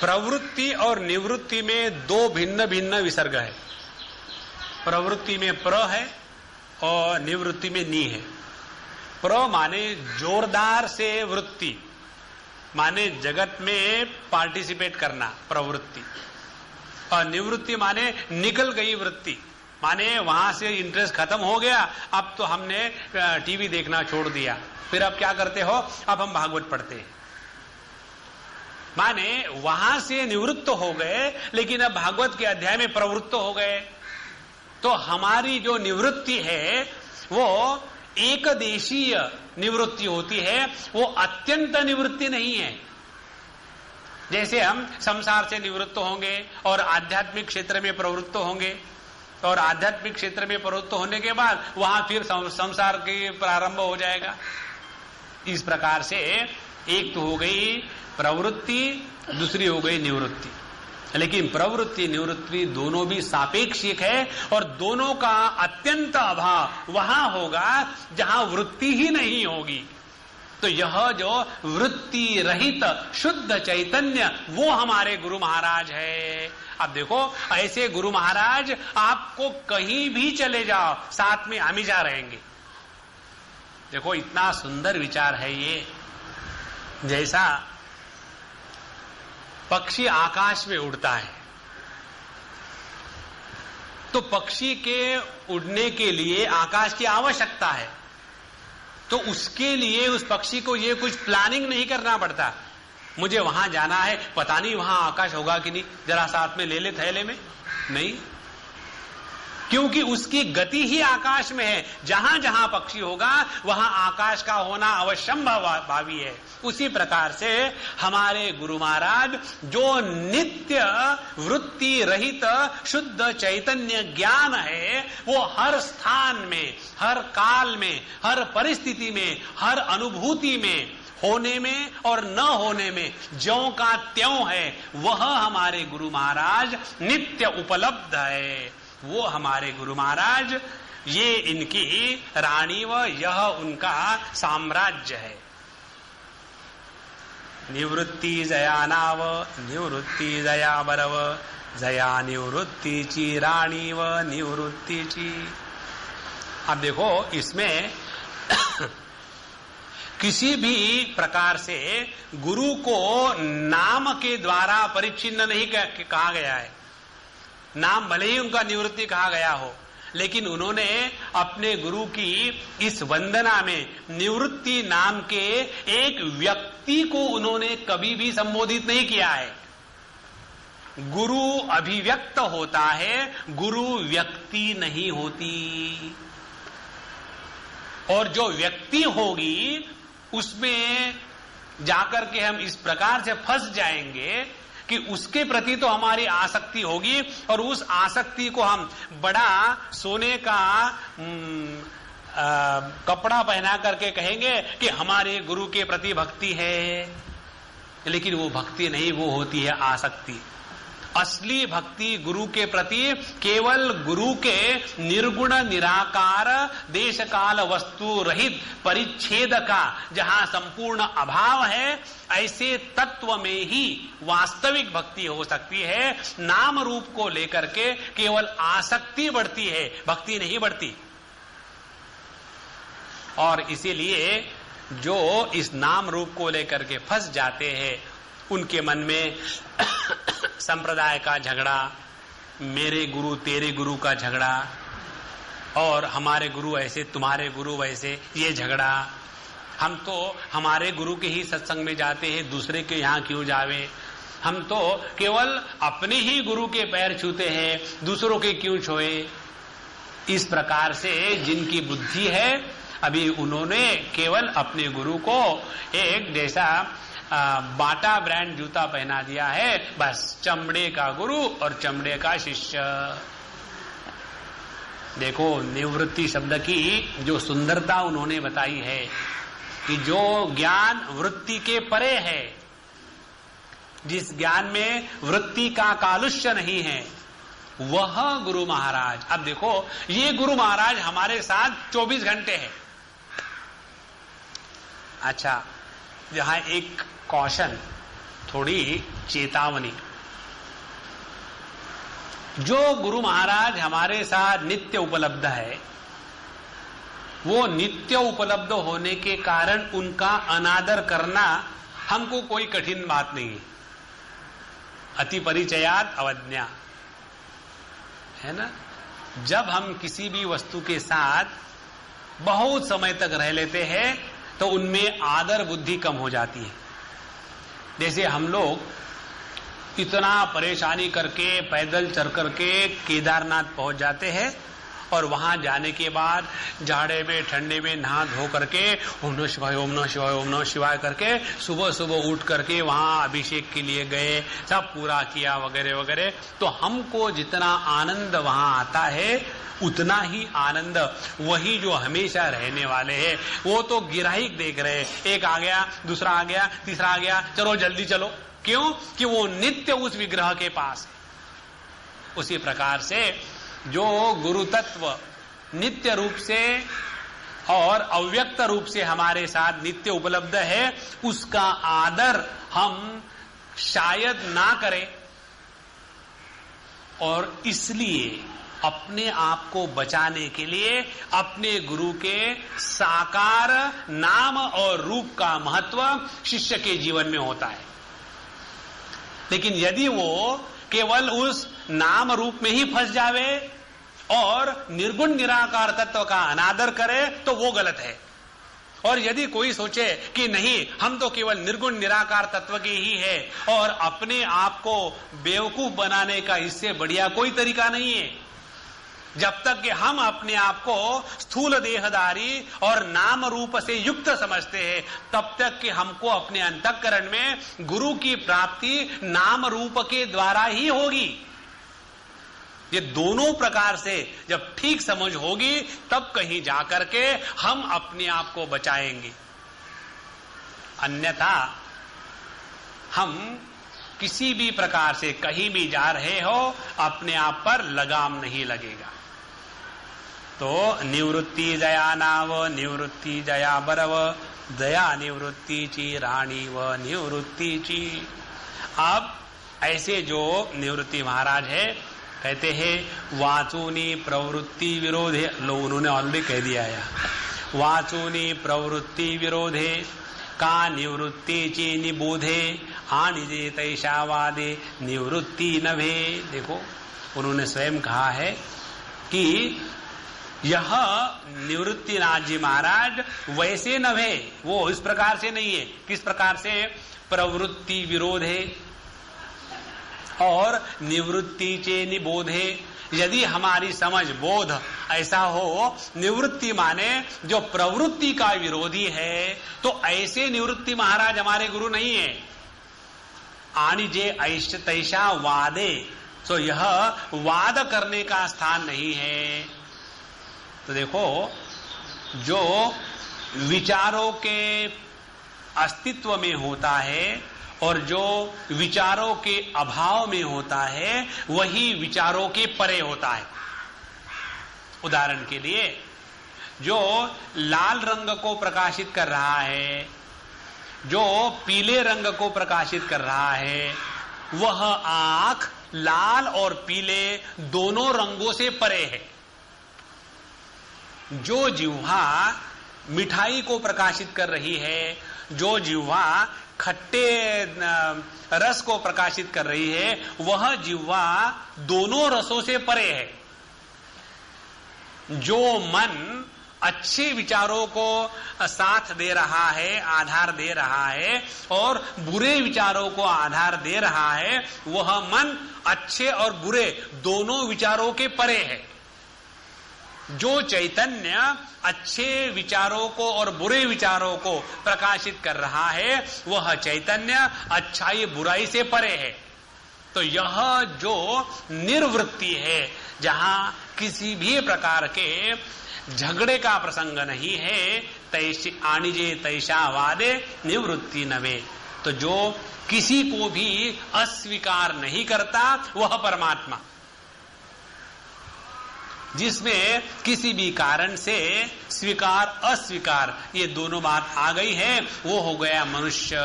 प्रवृत्ति और निवृत्ति में दो भिन्न भिन्न विसर्ग है। प्रवृत्ति में प्र है और निवृत्ति में नी है। प्र माने जोरदार से वृत्ति, माने जगत में पार्टिसिपेट करना, प्रवृत्ति। और निवृत्ति माने निकल गई वृत्ति, माने वहां से इंटरेस्ट खत्म हो गया, अब तो हमने टीवी देखना छोड़ दिया, फिर अब क्या करते हो? अब हम भागवत पढ़ते हैं। माने वहां से निवृत्त हो गए, लेकिन अब भागवत के अध्याय में प्रवृत्त हो गए। तो हमारी जो निवृत्ति है वो एक देशीय निवृत्ति होती है, वो अत्यंत निवृत्ति नहीं है। जैसे हम संसार से निवृत्त होंगे और आध्यात्मिक क्षेत्र में प्रवृत्त होंगे, और आध्यात्मिक क्षेत्र में प्रवृत्त होने के बाद वहां फिर संसार के प्रारंभ हो जाएगा। इस प्रकार से एक तो हो गई प्रवृत्ति, दूसरी हो गई निवृत्ति। लेकिन प्रवृत्ति निवृत्ति दोनों भी सापेक्षिक है, और दोनों का अत्यंत अभाव वहां होगा जहां वृत्ति ही नहीं होगी। तो यह जो वृत्ति रहित शुद्ध चैतन्य, वो हमारे गुरु महाराज है। अब देखो, ऐसे गुरु महाराज आपको कहीं भी चले जाओ, साथ में हमेशा रहेंगे। देखो, इतना सुंदर विचार है ये। जैसा पक्षी आकाश में उड़ता है, तो पक्षी के उड़ने के लिए आकाश की आवश्यकता है, तो उसके लिए उस पक्षी को ये कुछ प्लानिंग नहीं करना पड़ता। मुझे वहां जाना है, पता नहीं वहां आकाश होगा कि नहीं, जरा साथ में ले ले थैले में, नहीं, क्योंकि उसकी गति ही आकाश में है। जहां जहां पक्षी होगा वहां आकाश का होना अवश्यंभावी है। उसी प्रकार से हमारे गुरु महाराज जो नित्य वृत्ति रहित शुद्ध चैतन्य ज्ञान है, वो हर स्थान में, हर काल में, हर परिस्थिति में, हर अनुभूति में, होने में और न होने में ज्यों का त्यों है, वह हमारे गुरु महाराज नित्य उपलब्ध है। वो हमारे गुरु महाराज, ये इनकी रानी व यह उनका साम्राज्य है। निवृत्ति जया नाव, निवृत्ति जया बरव, जया निवृत्तीची राणी व निवृत्तीची। अब देखो, इसमें किसी भी प्रकार से गुरु को नाम के द्वारा परिच्छिन्न नहीं कहा गया है। नाम भले ही उनका निवृत्ति कहा गया हो, लेकिन उन्होंने अपने गुरु की इस वंदना में निवृत्ति नाम के एक व्यक्ति को उन्होंने कभी भी संबोधित नहीं किया है। गुरु अभिव्यक्त होता है, गुरु व्यक्ति नहीं होती। और जो व्यक्ति होगी उसमें जाकर के हम इस प्रकार से फंस जाएंगे कि उसके प्रति तो हमारी आसक्ति होगी, और उस आसक्ति को हम बड़ा सोने का कपड़ा पहना करके कहेंगे कि हमारे गुरु के प्रति भक्ति है, लेकिन वो भक्ति नहीं, वो होती है आसक्ति। असली भक्ति गुरु के प्रति केवल गुरु के निर्गुण निराकार देश काल वस्तु रहित परिच्छेद का जहां संपूर्ण अभाव है, ऐसे तत्व में ही वास्तविक भक्ति हो सकती है। नाम रूप को लेकर के केवल आसक्ति बढ़ती है, भक्ति नहीं बढ़ती। और इसीलिए जो इस नाम रूप को लेकर के फंस जाते हैं, उनके मन में संप्रदाय का झगड़ा, मेरे गुरु तेरे गुरु का झगड़ा, और हमारे गुरु ऐसे तुम्हारे गुरु वैसे, ये झगड़ा। हम तो हमारे गुरु के ही सत्संग में जाते हैं, दूसरे के यहाँ क्यों जावे। हम तो केवल अपने ही गुरु के पैर छूते हैं, दूसरों के क्यों छुए। इस प्रकार से जिनकी बुद्धि है, अभी उन्होंने केवल अपने गुरु को एक जैसा बाटा ब्रांड जूता पहना दिया है, बस चमड़े का गुरु और चमड़े का शिष्य। देखो, निवृत्ति शब्द की जो सुंदरता उन्होंने बताई है कि जो ज्ञान वृत्ति के परे है, जिस ज्ञान में वृत्ति का कालुष्य नहीं है, वह गुरु महाराज। अब देखो, ये गुरु महाराज हमारे साथ 24 घंटे है। अच्छा, यहां एक कौशन, थोड़ी चेतावनी। जो गुरु महाराज हमारे साथ नित्य उपलब्ध है, वो नित्य उपलब्ध होने के कारण उनका अनादर करना हमको कोई कठिन बात नहीं। अति परिचयात अवज्ञा, है ना। जब हम किसी भी वस्तु के साथ बहुत समय तक रह लेते हैं तो उनमें आदर बुद्धि कम हो जाती है। जैसे हम लोग इतना परेशानी करके पैदल चल करके केदारनाथ पहुंच जाते हैं, और वहां जाने के बाद जाड़े में ठंडे में नहा धो करके ओम नमः शिवाय ओम नमः शिवाय ओम नमः शिवाय करके सुबह सुबह उठ करके वहां अभिषेक के लिए गए, सब पूरा किया वगैरह वगैरह, तो हमको जितना आनंद वहां आता है उतना ही आनंद वही जो हमेशा रहने वाले हैं वो तो गिराहिक देख रहे हैं, एक आ गया, दूसरा आ गया, तीसरा आ गया, चलो जल्दी चलो। क्यों? कि वो नित्य उस विग्रह के पास है। उसी प्रकार से जो गुरु तत्व नित्य रूप से और अव्यक्त रूप से हमारे साथ नित्य उपलब्ध है, उसका आदर हम शायद ना करें, और इसलिए अपने आप को बचाने के लिए अपने गुरु के साकार नाम और रूप का महत्व शिष्य के जीवन में होता है। लेकिन यदि वो केवल उस नाम रूप में ही फंस जावे और निर्गुण निराकार तत्व का अनादर करे तो वो गलत है। और यदि कोई सोचे कि नहीं, हम तो केवल निर्गुण निराकार तत्व के ही है और अपने आप को बेवकूफ बनाने का इससे बढ़िया कोई तरीका नहीं है। जब तक कि हम अपने आप को स्थूल देहधारी और नाम रूप से युक्त समझते हैं, तब तक कि हमको अपने अंतःकरण में गुरु की प्राप्ति नाम रूप के द्वारा ही होगी। ये दोनों प्रकार से जब ठीक समझ होगी तब कहीं जाकर के हम अपने आप को बचाएंगे। अन्यथा हम किसी भी प्रकार से कहीं भी जा रहे हो, अपने आप पर लगाम नहीं लगेगा। तो निवृत्ति जया नाव निवृत्ति जया बरव दया निवृत्ति ची रानी व निवृत्ति ची। अब ऐसे जो निवृत्ति महाराज है कहते हैं वाचूनी प्रवृत्ति विरोधे, लो उन्होंने ऑलरेडी कह दिया है, वाचूनी प्रवृत्ति विरोधे का निवृत्ति ची निबोधे आनिजे तैषावादे निवृत्ति नभे। देखो उन्होंने स्वयं कहा है कि यह निवृत्तिनाथ जी महाराज वैसे नभे, वो इस प्रकार से नहीं है। किस प्रकार से? प्रवृत्ति विरोध है और निवृत्ति चे निबोधे। यदि हमारी समझ बोध ऐसा हो, निवृत्ति माने जो प्रवृत्ति का विरोधी है, तो ऐसे निवृत्ति महाराज हमारे गुरु नहीं है। आनिजे ऐश तैषा वादे, तो यह वाद करने का स्थान नहीं है। तो देखो जो विचारों के अस्तित्व में होता है और जो विचारों के अभाव में होता है, वही विचारों के परे होता है। उदाहरण के लिए जो लाल रंग को प्रकाशित कर रहा है, जो पीले रंग को प्रकाशित कर रहा है, वह आंख लाल और पीले दोनों रंगों से परे है। जो जिह्वा मिठाई को प्रकाशित कर रही है, जो जिह्वा खट्टे रस को प्रकाशित कर रही है, वह जिह्वा दोनों रसों से परे है। जो मन अच्छे विचारों को साथ दे रहा है, आधार दे रहा है, और बुरे विचारों को आधार दे रहा है, वह मन अच्छे और बुरे दोनों विचारों के परे है। जो चैतन्य अच्छे विचारों को और बुरे विचारों को प्रकाशित कर रहा है, वह चैतन्य अच्छाई बुराई से परे है। तो यह जो निर्वृत्ति है, जहां किसी भी प्रकार के झगड़े का प्रसंग नहीं है, तैसी आनिजे तैषा वादे निवृत्ति नवे। तो जो किसी को भी अस्वीकार नहीं करता, वह परमात्मा। जिसमें किसी भी कारण से स्वीकार अस्वीकार ये दोनों बात आ गई है, वो हो गया मनुष्य।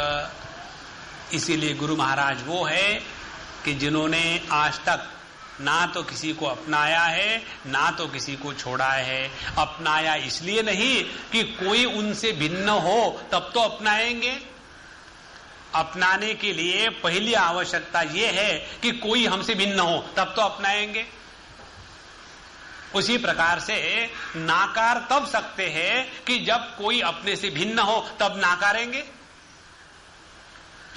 इसीलिए गुरु महाराज वो है कि जिन्होंने आज तक ना तो किसी को अपनाया है, ना तो किसी को छोड़ा है। अपनाया इसलिए नहीं कि कोई उनसे भिन्न हो तब तो अपनाएंगे। अपनाने के लिए पहली आवश्यकता यह है कि कोई हमसे भिन्न हो, तब तो अपनाएंगे। उसी प्रकार से नाकार तब सकते हैं कि जब कोई अपने से भिन्न हो, तब नाकारेंगे।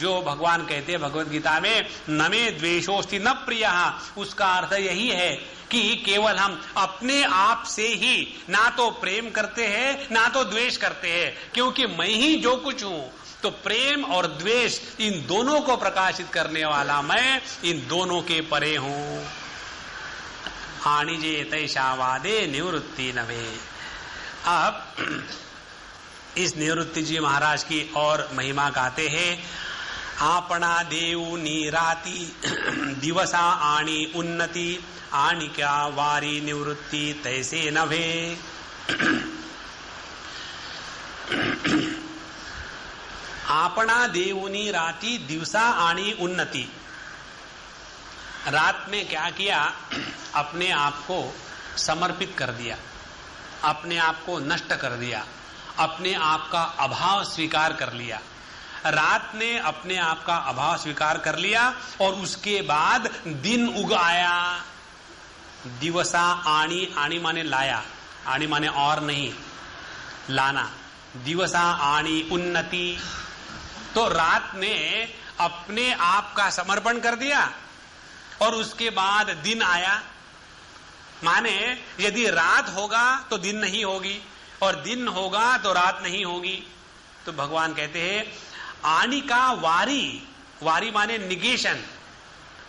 जो भगवान कहते हैं भगवत गीता में, न मे द्वेषोस्ति न प्रियः, उसका अर्थ यही है कि केवल हम अपने आप से ही ना तो प्रेम करते हैं ना तो द्वेष करते हैं, क्योंकि मैं ही जो कुछ हूं। तो प्रेम और द्वेष इन दोनों को प्रकाशित करने वाला मैं इन दोनों के परे हूं। हानिजे तैषावादे निवृत्ति नभे। अब इस निवृत्ति जी महाराज की और महिमा गाते हैं। आपना देव नीराती दिवसा आणी उन्नति, आणी क्या वारी निवृत्ति तैसे नभे। आपना देवनी राती दिवसा आणी उन्नति। रात में क्या किया, अपने आप को समर्पित कर दिया, अपने आप को नष्ट कर दिया, अपने आप का अभाव स्वीकार कर लिया। रात ने अपने आप का अभाव स्वीकार कर लिया और उसके बाद दिन उग आया। दिवसा आणी, आणी माने लाया, आणी माने और नहीं, लाना। दिवसा आणी उन्नति, तो रात ने अपने आप का समर्पण कर दिया और उसके बाद दिन आया। माने यदि रात होगा तो दिन नहीं होगी और दिन होगा तो रात नहीं होगी। तो भगवान कहते हैं आनिका वारी, वारी माने निगेशन,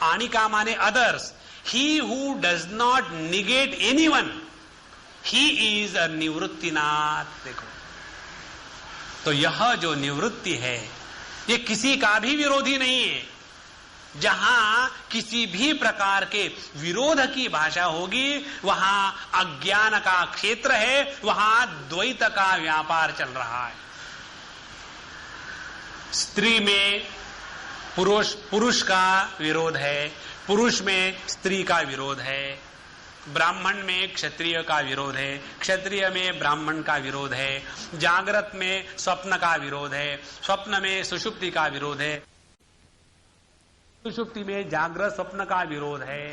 आनिका माने others. He who does not negate anyone, he is a Nivruttinath. देखो, तो यह जो निवृत्ति है ये किसी का भी विरोधी नहीं है। जहां किसी भी प्रकार के विरोध की भाषा होगी वहां अज्ञान का क्षेत्र है, वहां द्वैत का व्यापार चल रहा है। स्त्री में पुरुष का विरोध है, पुरुष में स्त्री का विरोध है, ब्राह्मण में क्षत्रिय का विरोध है, क्षत्रिय में ब्राह्मण का विरोध है, जागृत में स्वप्न का विरोध है, स्वप्न में सुषुप्ति का विरोध है, सुषुप्ति में जागृत स्वप्न का विरोध है।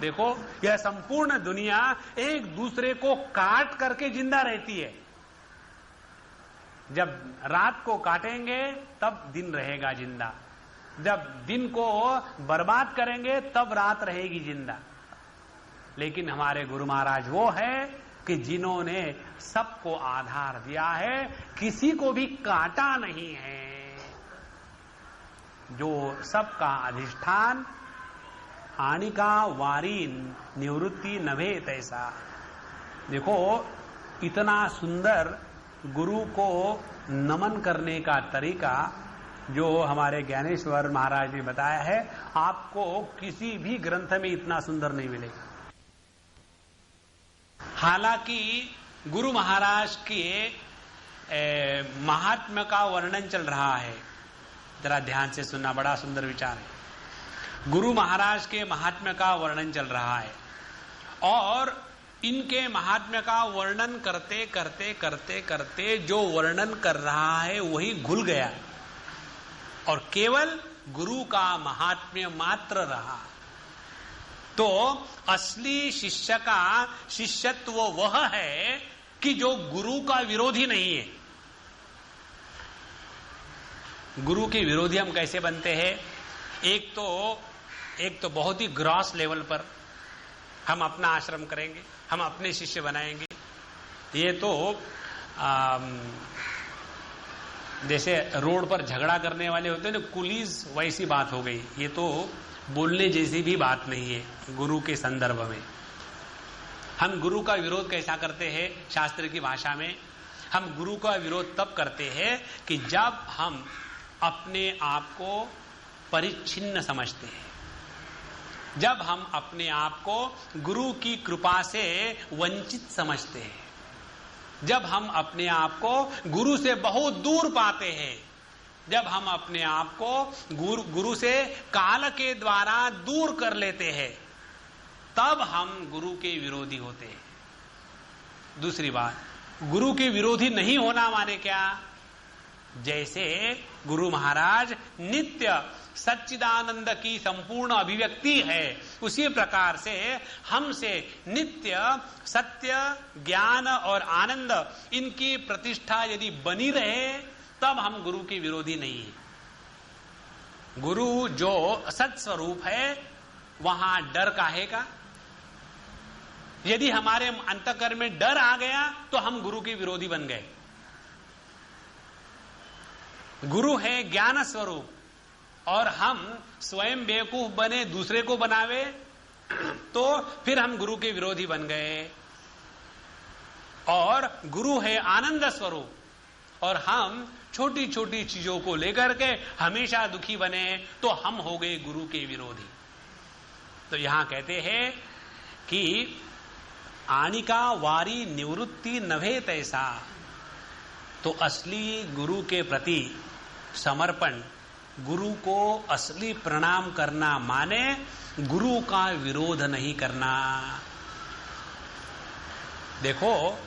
देखो, यह संपूर्ण दुनिया एक दूसरे को काट करके जिंदा रहती है। जब रात को काटेंगे तब दिन रहेगा जिंदा, जब दिन को बर्बाद करेंगे तब रात रहेगी जिंदा। लेकिन हमारे गुरु महाराज वो है कि जिन्होंने सबको आधार दिया है, किसी को भी काटा नहीं है, जो सबका अधिष्ठान। आनिका वारी निवृत्ति नभे तैसा। देखो, इतना सुंदर गुरु को नमन करने का तरीका जो हमारे ज्ञानेश्वर महाराज ने बताया है, आपको किसी भी ग्रंथ में इतना सुंदर नहीं मिलेगा। हालांकि गुरु महाराज के महात्म्य का वर्णन चल रहा है, जरा ध्यान से सुनना, बड़ा सुंदर विचार है। गुरु महाराज के महात्म्य का वर्णन चल रहा है और इनके महात्म्य का वर्णन करते करते करते करते जो वर्णन कर रहा है वही घुल गया और केवल गुरु का महात्म्य मात्र रहा। तो असली शिष्य का शिष्यत्व वह है कि जो गुरु का विरोधी नहीं है। गुरु के विरोधी हम कैसे बनते हैं? एक तो बहुत ही ग्रॉस लेवल पर हम अपना आश्रम करेंगे, हम अपने शिष्य बनाएंगे। ये तो जैसे रोड पर झगड़ा करने वाले होते हैं ना, कुलीज, वैसी बात हो गई। ये तो बोलने जैसी भी बात नहीं है गुरु के संदर्भ में। हम गुरु का विरोध कैसा करते हैं? शास्त्र की भाषा में हम गुरु का विरोध तब करते हैं कि जब हम अपने आप को परिच्छिन्न समझते हैं, जब हम अपने आप को गुरु की कृपा से वंचित समझते हैं, जब हम अपने आप को गुरु से बहुत दूर पाते हैं, जब हम अपने आप को गुरु से काल के द्वारा दूर कर लेते हैं, तब हम गुरु के विरोधी होते हैं। दूसरी बात, गुरु के विरोधी नहीं होना माने क्या? जैसे गुरु महाराज नित्य सच्चिदानंद की संपूर्ण अभिव्यक्ति है, उसी प्रकार से हमसे नित्य सत्य, ज्ञान और आनंद, इनकी प्रतिष्ठा यदि बनी रहे तब हम गुरु के विरोधी नहीं है। गुरु जो सत स्वरूप है वहां डर काहे का? यदि हमारे अंतःकरण में डर आ गया तो हम गुरु के विरोधी बन गए। गुरु है ज्ञान स्वरूप और हम स्वयं बेवकूफ बने दूसरे को बनावे तो फिर हम गुरु के विरोधी बन गए। और गुरु है आनंद स्वरूप और हम छोटी छोटी चीजों को लेकर के हमेशा दुखी बने तो हम हो गए गुरु के विरोधी। तो यहां कहते हैं कि आनिका वारी निवृत्ति नभे तैसा। तो असली गुरु के प्रति समर्पण, गुरु को असली प्रणाम करना माने गुरु का विरोध नहीं करना। देखो,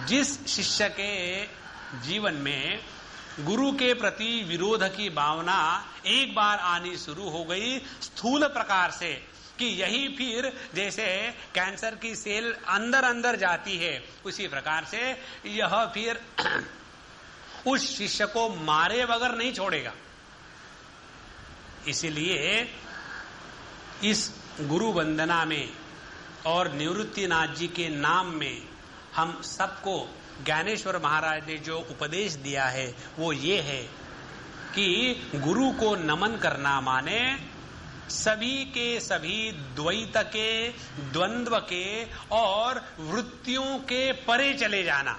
जिस शिष्य के जीवन में गुरु के प्रति विरोध की भावना एक बार आनी शुरू हो गई स्थूल प्रकार से, कि यही फिर जैसे कैंसर की सेल अंदर अंदर जाती है उसी प्रकार से यह फिर उस शिष्य को मारे बगैर नहीं छोड़ेगा। इसीलिए इस गुरु वंदना में और निवृत्तिनाथ जी के नाम में हम सबको ज्ञानेश्वर महाराज ने जो उपदेश दिया है वो ये है कि गुरु को नमन करना माने सभी के सभी द्वैत के, द्वंद्व के और वृत्तियों के परे चले जाना।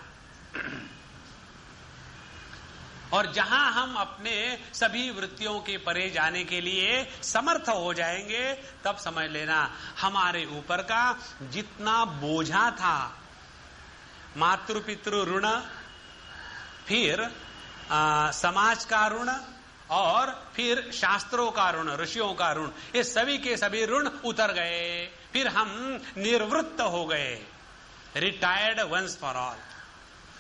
और जहां हम अपने सभी वृत्तियों के परे जाने के लिए समर्थ हो जाएंगे तब समझ लेना हमारे ऊपर का जितना बोझा था, मातृ पितृ ऋण, फिर समाज का ऋण और फिर शास्त्रों का ऋण, ऋषियों का ऋण, ये सभी के सभी ऋण उतर गए। फिर हम निर्वृत्त हो गए, रिटायर्ड वंस फॉर ऑल।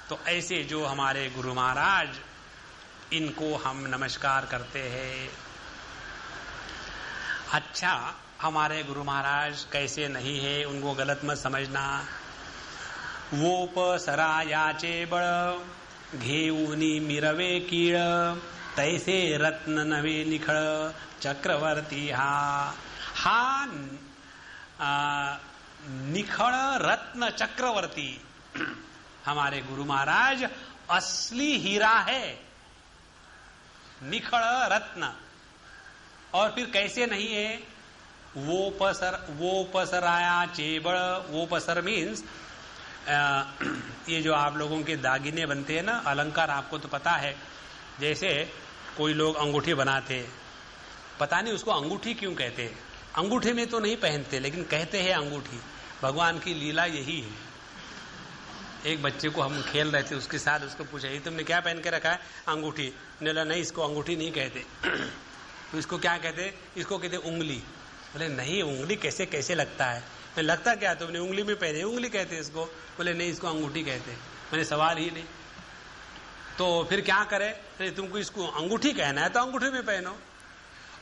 तो ऐसे जो हमारे गुरु महाराज, इनको हम नमस्कार करते हैं। अच्छा, हमारे गुरु महाराज कैसे नहीं है उनको गलत मत समझना। वोपसरायाचे बळ घेऊनी मिरवे कीळ तैसे रत्न नवे निखळ चक्रवर्ती हा निखळ रत्न चक्रवर्ती हमारे गुरु महाराज असली हीरा है, निखळ रत्न। और फिर कैसे नहीं है? वो पसराया चेबड़, वो पसर मीन्स ये जो आप लोगों के दागिने बनते हैं ना, अलंकार, आपको तो पता है। जैसे कोई लोग अंगूठी बनाते, पता नहीं उसको अंगूठी क्यों कहते हैं। अंगूठे में तो नहीं पहनते लेकिन कहते हैं अंगूठी। भगवान की लीला यही है। एक बच्चे को हम खेल रहे थे, उसके साथ उसको पूछा, ये तुमने क्या पहन के रखा है? अंगूठी। बोला नहीं, इसको अंगूठी नहीं कहते। तो इसको क्या कहते? इसको कहते उंगली। बोले नहीं, उंगली कैसे कैसे लगता है? मैं लगता क्या तुमने उंगली में पहने? उंगली कहते इसको। बोले नहीं, इसको अंगूठी कहते। मैंने सवाल ही नहीं। तो फिर क्या करे? अरे तुमको इसको अंगूठी कहना है तो अंगूठी में पहनो।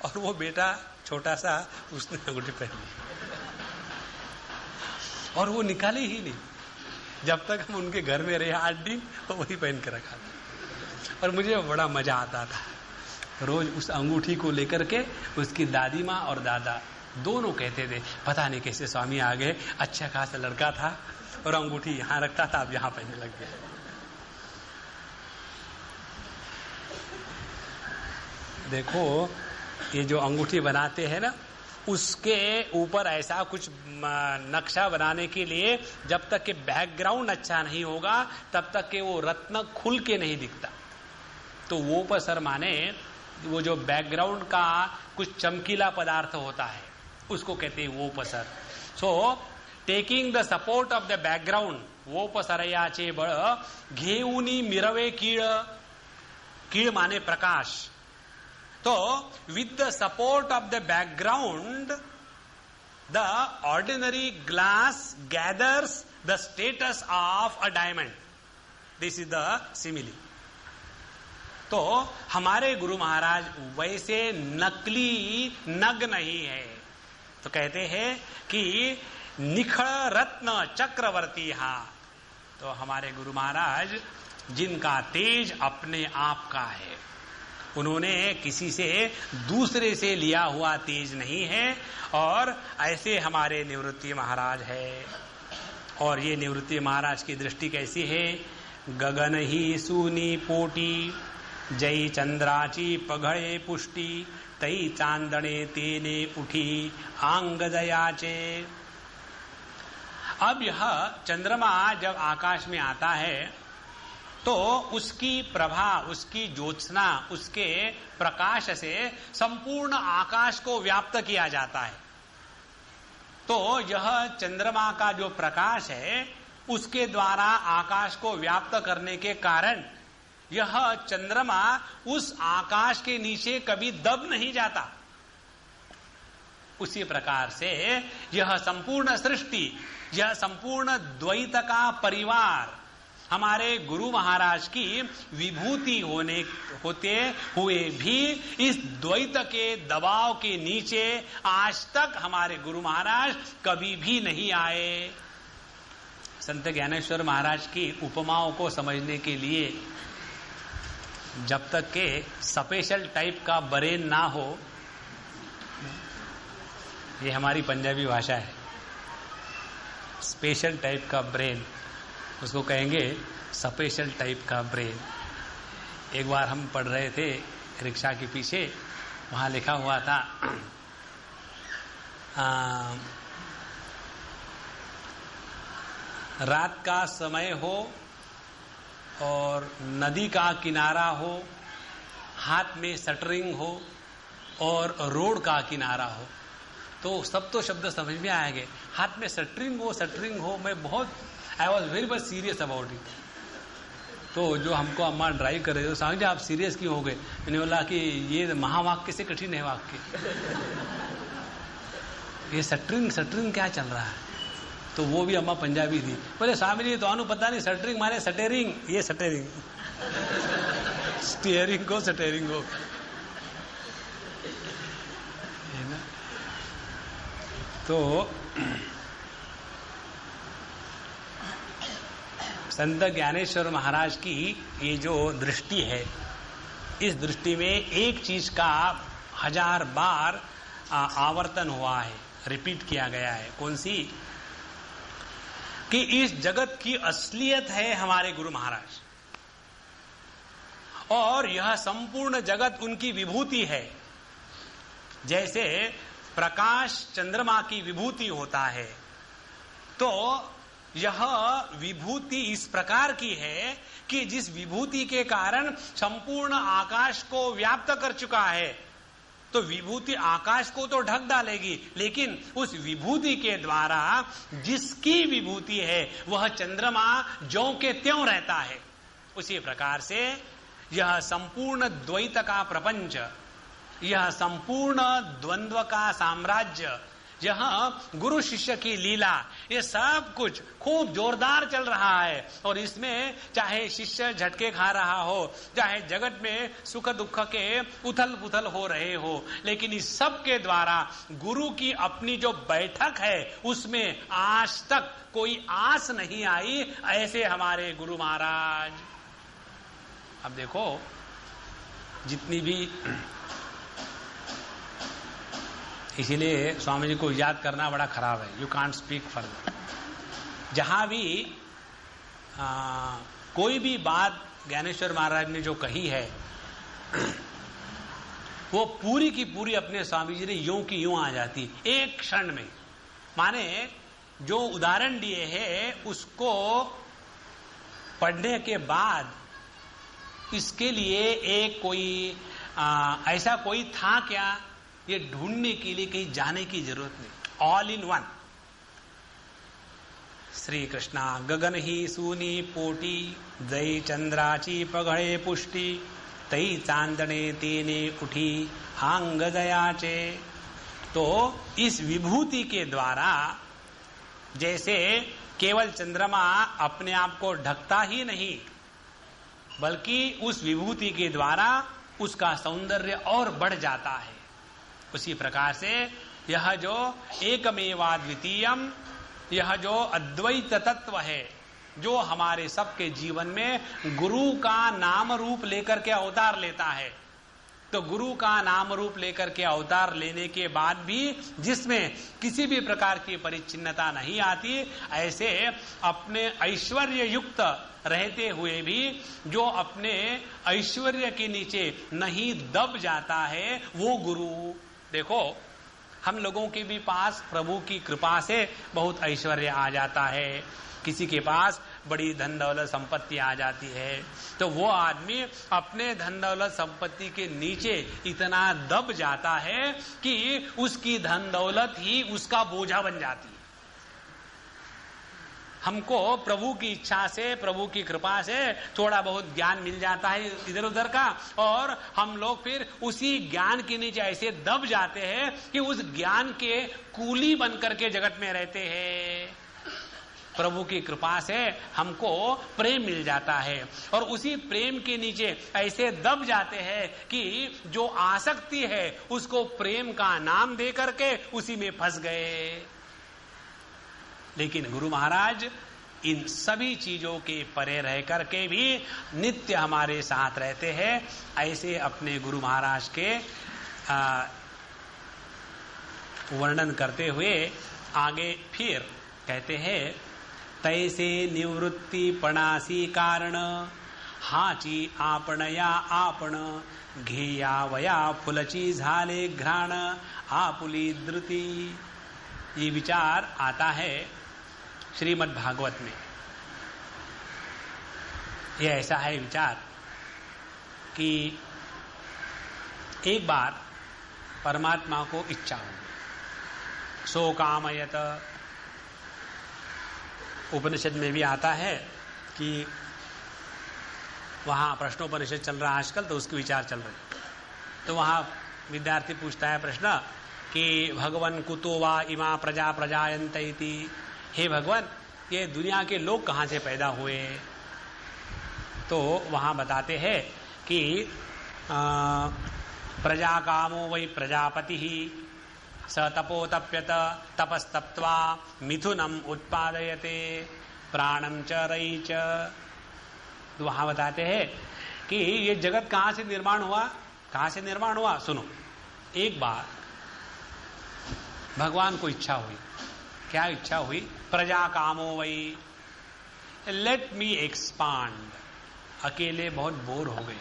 और वो बेटा छोटा सा, उसने अंगूठी पहनी और वो निकाली ही नहीं। जब तक हम उनके घर में रहे 8 दिन तो वही पहन के रखा था। और मुझे बड़ा मजा आता था रोज उस अंगूठी को लेकर के। उसकी दादी माँ और दादा दोनों कहते थे पता नहीं कैसे स्वामी आ गए, अच्छा खासा लड़का था और अंगूठी यहां रखता था, अब यहां पहनने लग गया। देखो, ये जो अंगूठी बनाते हैं ना, उसके ऊपर ऐसा कुछ नक्शा बनाने के लिए जब तक कि बैकग्राउंड अच्छा नहीं होगा तब तक कि वो रत्न खुल के नहीं दिखता। तो वो पसर माने वो जो बैकग्राउंड का कुछ चमकीला पदार्थ होता है उसको कहते हैं वो पसर। So taking the support of the background, वो पसरयाचे बळ घेऊनी मिरवे कीळ, कीळ माने प्रकाश। तो with the support of the background, the ordinary glass gathers the status of a diamond. This is the simile. तो हमारे गुरु महाराज वैसे नकली नग नहीं है। तो कहते हैं कि निखळ रत्न चक्रवर्ती हा। तो हमारे गुरु महाराज जिनका तेज अपने आप का है, उन्होंने किसी से दूसरे से लिया हुआ तेज नहीं है। और ऐसे हमारे निवृत्ति महाराज है। और ये निवृत्ति महाराज की दृष्टि कैसी है? गगन ही सूनी पोटी, जय चंद्राची पघड़े पुष्टि, तई चांदने तेने उठी आंग दयाचे। अब यह चंद्रमा जब आकाश में आता है तो उसकी प्रभा, उसकी ज्योत्सना, उसके प्रकाश से संपूर्ण आकाश को व्याप्त किया जाता है। तो यह चंद्रमा का जो प्रकाश है उसके द्वारा आकाश को व्याप्त करने के कारण यह चंद्रमा उस आकाश के नीचे कभी दब नहीं जाता। उसी प्रकार से यह संपूर्ण सृष्टि, यह संपूर्ण द्वैत का परिवार हमारे गुरु महाराज की विभूति होते हुए भी इस द्वैत के दबाव के नीचे आज तक हमारे गुरु महाराज कभी भी नहीं आए। संत ज्ञानेश्वर महाराज की उपमाओं को समझने के लिए जब तक के स्पेशल टाइप का ब्रेन ना हो, ये हमारी पंजाबी भाषा है, स्पेशल टाइप का ब्रेन, उसको कहेंगे स्पेशल टाइप का ब्रेन। एक बार हम पढ़ रहे थे रिक्शा के पीछे, वहां लिखा हुआ था रात का समय हो और नदी का किनारा हो, हाथ में शटरिंग हो और रोड का किनारा हो, तो सब तो शब्द समझ में आएंगे। हाथ में शटरिंग हो, मैं बहुत I was very much serious about it. तो जो हमको अम्मा ड्राइव कर रहे थे, समझे आप सीरियस क्यों हो गए? मैंने बोला कि ये महावाक्य से कठिन है वाक्य, ये शटरिंग क्या चल रहा है? तो वो भी अम्मा पंजाबी थी, बोले स्वामी जी तो पता नहीं शटरिंग माने सटेरिंग, ये सटेरिंग स्टीयरिंग को सटेरिंग हो, है ना? तो संत ज्ञानेश्वर महाराज की ये जो दृष्टि है, इस दृष्टि में एक चीज का 1000 बार आवर्तन हुआ है, रिपीट किया गया है। कौन सी? कि इस जगत की असलियत है हमारे गुरु महाराज, और यह संपूर्ण जगत उनकी विभूति है। जैसे प्रकाश चंद्रमा की विभूति होता है, तो यह विभूति इस प्रकार की है कि जिस विभूति के कारण संपूर्ण आकाश को व्याप्त कर चुका है, तो विभूति आकाश को तो ढक डालेगी, लेकिन उस विभूति के द्वारा जिसकी विभूति है वह चंद्रमा ज्यों के त्यों रहता है। उसी प्रकार से यह संपूर्ण द्वैत का प्रपंच, यह संपूर्ण द्वंद्व का साम्राज्य, यह गुरु शिष्य की लीला, ये सब कुछ खूब जोरदार चल रहा है। और इसमें चाहे शिष्य झटके खा रहा हो, चाहे जगत में सुख दुख के उथल पुथल हो रहे हो, लेकिन इस सब के द्वारा गुरु की अपनी जो बैठक है उसमें आज तक कोई आस नहीं आई, ऐसे हमारे गुरु महाराज। अब देखो, जितनी भी, इसीलिए स्वामी जी को याद करना बड़ा खराब है, यू कांट स्पीक फर्दर। जहां भी कोई भी बात ज्ञानेश्वर महाराज ने जो कही है वो पूरी की पूरी अपने स्वामी जी ने यूं की यूं आ जाती एक क्षण में। माने जो उदाहरण दिए हैं उसको पढ़ने के बाद इसके लिए एक कोई ऐसा कोई था क्या, ये ढूंढने के लिए कहीं जाने की जरूरत नहीं, all in one. Shri Krishna गगन ही सूनी पोटी, दई चंद्राची पघड़े पुष्टि, तई चांदने तेने उठी हांग दयाचे। तो इस विभूति के द्वारा जैसे केवल चंद्रमा अपने आप को ढकता ही नहीं, बल्कि उस विभूति के द्वारा उसका सौंदर्य और बढ़ जाता है, उसी प्रकार से यह जो एकमेवाद्वितीयम, यह जो अद्वैत तत्व है, जो हमारे सबके जीवन में गुरु का नाम रूप लेकर के अवतार लेता है, तो गुरु का नाम रूप लेकर के अवतार लेने के बाद भी जिसमें किसी भी प्रकार की परिच्छिन्नता नहीं आती, ऐसे अपने ऐश्वर्य युक्त रहते हुए भी जो अपने ऐश्वर्य के नीचे नहीं दब जाता है वो गुरु। देखो, हम लोगों के भी पास प्रभु की कृपा से बहुत ऐश्वर्य आ जाता है, किसी के पास बड़ी धन दौलत संपत्ति आ जाती है, तो वो आदमी अपने धन दौलत संपत्ति के नीचे इतना दब जाता है कि उसकी धन दौलत ही उसका बोझा बन जाती है। हमको प्रभु की इच्छा से, प्रभु की कृपा से थोड़ा बहुत ज्ञान मिल जाता है इधर उधर का, और हम लोग फिर उसी ज्ञान के नीचे ऐसे दब जाते हैं कि उस ज्ञान के कूली बनकर के जगत में रहते हैं। प्रभु की कृपा से हमको प्रेम मिल जाता है और उसी प्रेम के नीचे ऐसे दब जाते हैं कि जो आसक्ति है उसको प्रेम का नाम दे करके उसी में फंस गए। लेकिन गुरु महाराज इन सभी चीजों के परे रह करके भी नित्य हमारे साथ रहते हैं। ऐसे अपने गुरु महाराज के वर्णन करते हुए आगे फिर कहते हैं, तैसे निवृत्ति पणासी कारण हाची आपणया आपण घेया वया फुलची झाले घ्राण आपुली धृती। ये विचार आता है श्रीमद् भागवत में। यह ऐसा है विचार कि एक बार परमात्मा को इच्छा हो, सो कामयत। उपनिषद में भी आता है कि वहां प्रश्नोपनिषद चल रहा है आजकल, तो उसके विचार चल रहे। तो वहां विद्यार्थी पूछता है प्रश्न कि भगवन कुतो वा इमा प्रजा प्रजायन्त इति। हे भगवान, ये दुनिया के लोग कहां से पैदा हुए? तो वहां बताते हैं कि प्रजा कामो वै प्रजापति ही स तपोतप्यत तपस्तप्त्वा मिथुनम उत्पादयते प्राणम च रई च। तो वहां बताते हैं कि ये जगत कहां से निर्माण हुआ, कहां से निर्माण हुआ। सुनो, एक बार भगवान को इच्छा हुई। क्या इच्छा हुई? प्रजा कामो वही, लेट मी एक्सपांड। अकेले बहुत बोर हो गए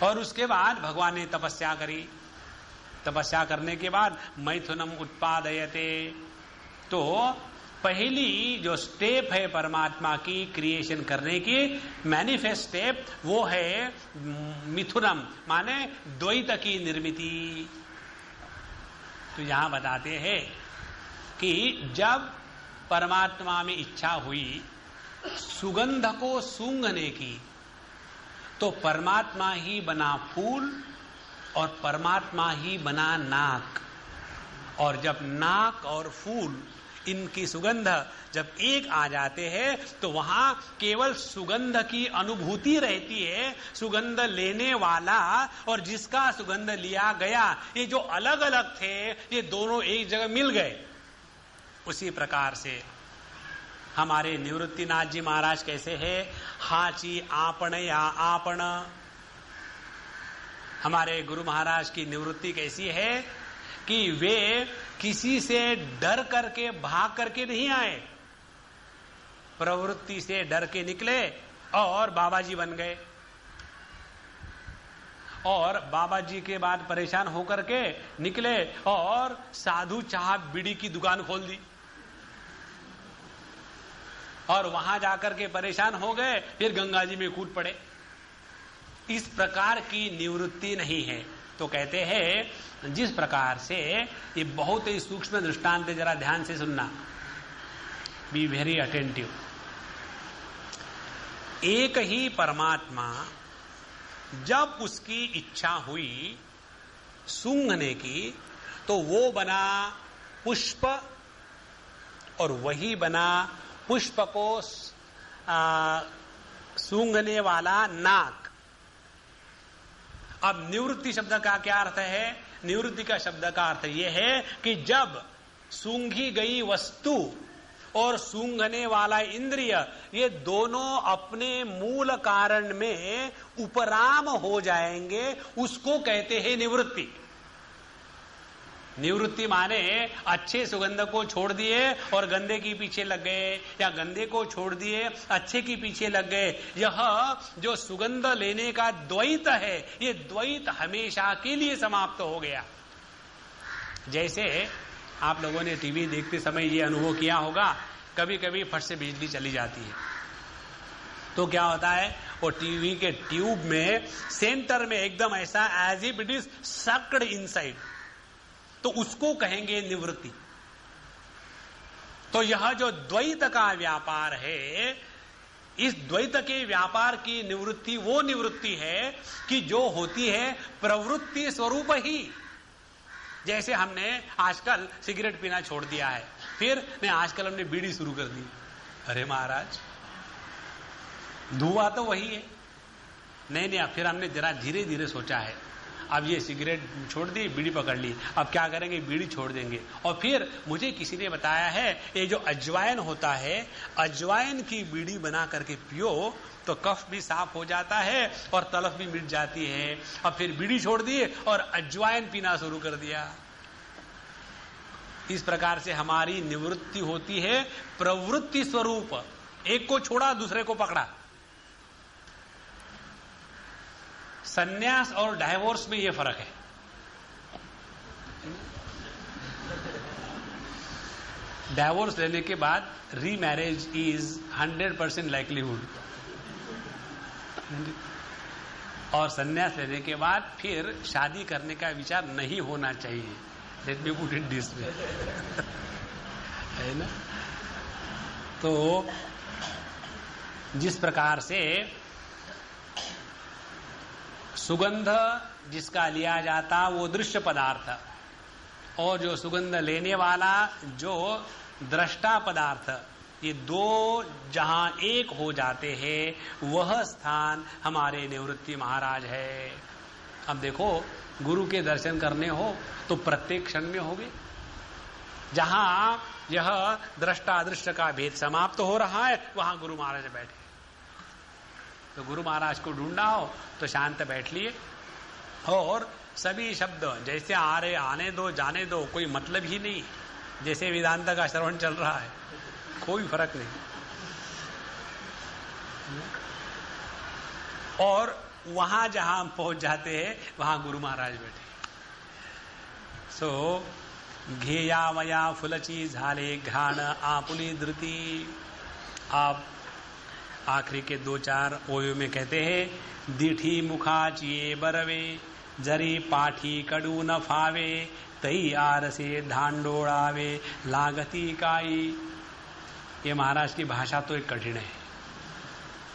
और उसके बाद भगवान ने तपस्या करी। तपस्या करने के बाद मैथुनम उत्पादयते। तो पहली जो स्टेप है परमात्मा की क्रिएशन करने की, मैनिफेस्ट स्टेप, वो है मिथुनम, माने द्वैत की निर्मिति। तो यहां बताते हैं कि जब परमात्मा में इच्छा हुई सुगंध को सूंघने की, तो परमात्मा ही बना फूल और परमात्मा ही बना नाक। और जब नाक और फूल, इनकी सुगंध जब एक आ जाते हैं तो वहां केवल सुगंध की अनुभूति रहती है। सुगंध लेने वाला और जिसका सुगंध लिया गया, ये जो अलग अलग थे, ये दोनों एक जगह मिल गए। उसी प्रकार से हमारे निवृत्तिनाथ जी महाराज कैसे है? हाची आपण या आपण। हमारे गुरु महाराज की निवृत्ति कैसी है कि वे किसी से डर करके, भाग करके नहीं आए, प्रवृत्ति से डर के निकले और बाबा जी बन गए। और बाबा जी के बाद परेशान होकर के निकले और साधु चाह बीड़ी की दुकान खोल दी और वहां जाकर के परेशान हो गए, फिर गंगा जी में कूद पड़े। इस प्रकार की निवृत्ति नहीं है। तो कहते हैं जिस प्रकार से, ये बहुत ही सूक्ष्म दृष्टांत है, जरा ध्यान से सुनना, बी वेरी अटेंटिव। एक ही परमात्मा जब उसकी इच्छा हुई सूंघने की, तो वो बना पुष्प और वही बना पुष्प को सूंघने वाला नाक। अब निवृत्ति शब्द का क्या अर्थ है? निवृत्ति का शब्द का अर्थ यह है कि जब सूंघी गई वस्तु और सूंघने वाला इंद्रिय, ये दोनों अपने मूल कारण में उपराम हो जाएंगे, उसको कहते हैं निवृत्ति। निवृत्ति माने अच्छे सुगंध को छोड़ दिए और गंदे के पीछे लग गए, या गंदे को छोड़ दिए अच्छे के पीछे लग गए। यह जो सुगंध लेने का द्वैत है, ये द्वैत हमेशा के लिए समाप्त हो गया। जैसे आप लोगों ने टीवी देखते समय ये अनुभव किया होगा, कभी कभी फट से बिजली चली जाती है तो क्या होता है, वो टीवी के ट्यूब में सेंटर में एकदम ऐसा as if it is sucked inside, तो उसको कहेंगे निवृत्ति। तो यह जो द्वैत का व्यापार है, इस द्वैत के व्यापार की निवृत्ति वो निवृत्ति है कि जो होती है प्रवृत्ति स्वरूप ही। जैसे हमने आजकल सिगरेट पीना छोड़ दिया है, फिर आजकल हमने बीड़ी शुरू कर दी। अरे महाराज, धुआं तो वही है। नहीं, फिर हमने जरा धीरे धीरे सोचा है, अब ये सिगरेट छोड़ दी, बीड़ी पकड़ ली, अब क्या करेंगे, बीड़ी छोड़ देंगे। और फिर मुझे किसी ने बताया है, ये जो अजवाइन होता है, अजवाइन की बीड़ी बना करके पियो तो कफ भी साफ हो जाता है और तलफ भी मिट जाती है। अब फिर बीड़ी छोड़ दी और अजवाइन पीना शुरू कर दिया। इस प्रकार से हमारी निवृत्ति होती है प्रवृत्ति स्वरूप। एक को छोड़ा, दूसरे को पकड़ा। सन्यास और डाइवोर्स में यह फर्क है। डाइवोर्स लेने के बाद रीमैरिज इज 100% लाइक्लीहुड, और सन्यास लेने के बाद फिर शादी करने का विचार नहीं होना चाहिए। Let me put it this way, है ना। तो जिस प्रकार से सुगंध जिसका लिया जाता वो दृश्य पदार्थ, और जो सुगंध लेने वाला जो दृष्टा पदार्थ, ये दो जहां एक हो जाते हैं, वह स्थान हमारे निवृत्ति महाराज है। अब देखो, गुरु के दर्शन करने हो तो प्रत्येक क्षण में होगे। जहां यह दृष्टा दृश्य का भेद समाप्त हो रहा है, वहां गुरु महाराज बैठे। तो गुरु महाराज को ढूंढना हो तो शांत बैठ लिए, और सभी शब्द जैसे आ रहे आने दो, जाने दो, कोई मतलब ही नहीं। जैसे वेदांत का श्रवण चल रहा है, कोई फर्क नहीं। और वहां जहां हम पहुंच जाते हैं, वहां गुरु महाराज बैठे। सो घेया मया फुलची झाले घ्राण आपुली धृति। आप आखिरी के 2-4 ओयो में कहते हैं, दीठी मुखाचिए बरवे, जरी पाठी कड़ू न फावे, तई आर से ढांडोड़ावे, लागती काई। ये महाराज की भाषा तो एक कठिन है।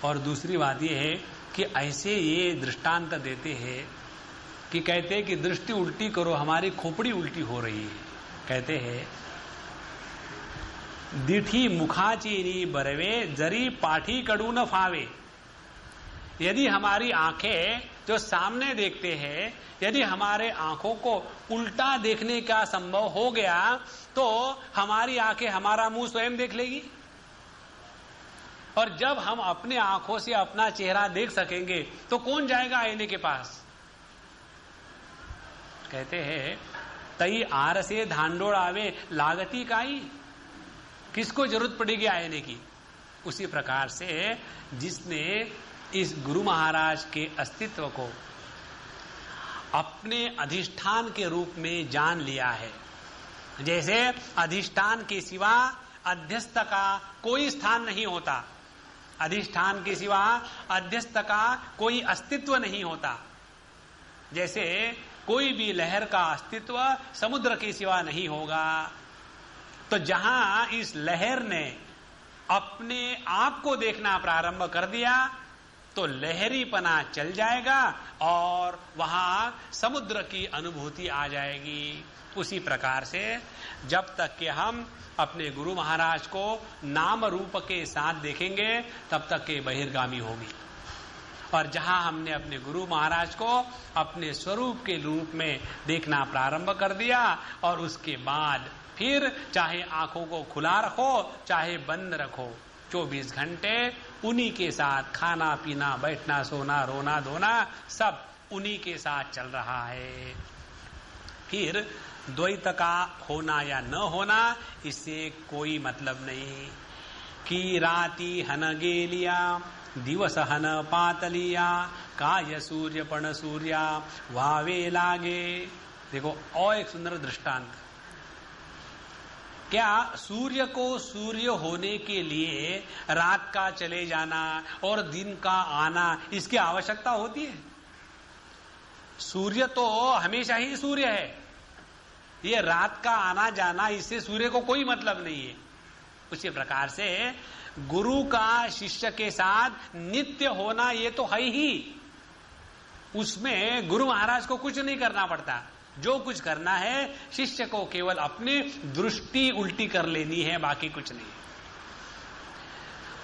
और दूसरी बात यह है कि ऐसे ये दृष्टांत देते हैं कि कहते हैं कि दृष्टि उल्टी करो, हमारी खोपड़ी उल्टी हो रही है। कहते हैं, दीठी मुखाचीनी बरवे, जरी पाठी कड़ू न फावे। यदि हमारी आंखें जो सामने देखते हैं, यदि हमारे आंखों को उल्टा देखने का संभव हो गया, तो हमारी आंखें हमारा मुंह स्वयं देख लेगी। और जब हम अपने आंखों से अपना चेहरा देख सकेंगे तो कौन जाएगा आईने के पास। कहते हैं, तई आर से धांडोड़ आवे, लागती काई। किसको जरूरत पड़ेगी आईने की। उसी प्रकार से जिसने इस गुरु महाराज के अस्तित्व को अपने अधिष्ठान के रूप में जान लिया है, जैसे अधिष्ठान के सिवा अध्यस्त का कोई स्थान नहीं होता, अधिष्ठान के सिवा अध्यस्त का कोई अस्तित्व नहीं होता। जैसे कोई भी लहर का अस्तित्व समुद्र के सिवा नहीं होगा, तो जहां इस लहर ने अपने आप को देखना प्रारंभ कर दिया तो लहरीपना चल जाएगा और वहां समुद्र की अनुभूति आ जाएगी। उसी प्रकार से जब तक कि हम अपने गुरु महाराज को नाम रूप के साथ देखेंगे, तब तक के बहिर्गामी होगी। और जहां हमने अपने गुरु महाराज को अपने स्वरूप के रूप में देखना प्रारंभ कर दिया और उसके बाद फिर चाहे आंखों को खुला रखो चाहे बंद रखो, 24 घंटे उन्हीं के साथ खाना पीना बैठना सोना रोना धोना सब उन्हीं के साथ चल रहा है। फिर द्वैत का होना या न होना इससे कोई मतलब नहीं। कि राती हन गेलिया दिवस हन पातलिया काय सूर्य पण सूर्या वावे लागे। देखो और एक सुंदर दृष्टांत, क्या सूर्य को सूर्य होने के लिए रात का चले जाना और दिन का आना इसकी आवश्यकता होती है? सूर्य तो हमेशा ही सूर्य है, ये रात का आना जाना इससे सूर्य को कोई मतलब नहीं है। उसी प्रकार से गुरु का शिष्य के साथ नित्य होना ये तो है ही, उसमें गुरु महाराज को कुछ नहीं करना पड़ता। जो कुछ करना है शिष्य को केवल अपनी दृष्टि उल्टी कर लेनी है, बाकी कुछ नहीं।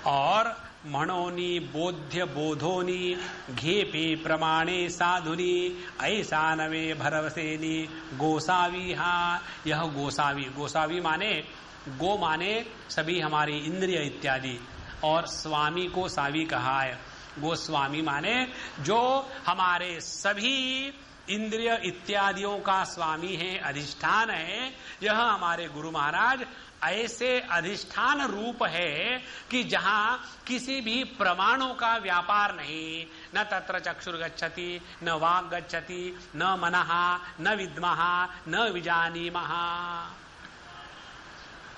और मणोनी बोध्य बोधोनी घेपे प्रमाणे साधुनी ऐसा नवे भरवसेनी गोसावी। हाँ, यह गोसावी, गोसावी माने गो माने सभी हमारी इंद्रिय इत्यादि, और स्वामी को सावी कहा है। गोस्वामी माने जो हमारे सभी इंद्रिय इत्यादियों का स्वामी है, अधिष्ठान है। यह हमारे गुरु महाराज ऐसे अधिष्ठान रूप है कि जहां किसी भी प्रमाणों का व्यापार नहीं। न तत्र चक्षुर गच्छति न वाग गच्छति न मनः न विद्मः न विजानीमः।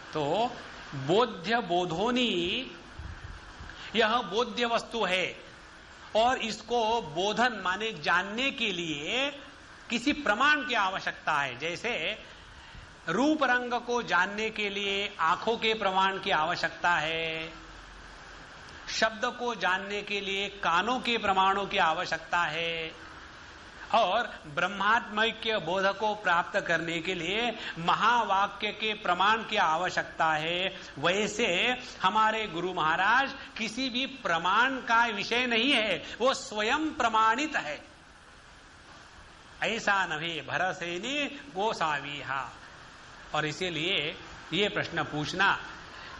तो बोध्य बोधोनी यह बोध्य वस्तु है, और इसको बोधन माने जानने के लिए किसी प्रमाण की आवश्यकता है। जैसे रूप रंग को जानने के लिए आंखों के प्रमाण की आवश्यकता है, शब्द को जानने के लिए कानों के प्रमाणों की आवश्यकता है, और ब्रह्मात्मैक्य बोध को प्राप्त करने के लिए महावाक्य के प्रमाण की आवश्यकता है। वैसे हमारे गुरु महाराज किसी भी प्रमाण का विषय नहीं है, वो स्वयं प्रमाणित है। ऐसा नभे भरसेनी गोसावीहा। और इसीलिए ये प्रश्न पूछना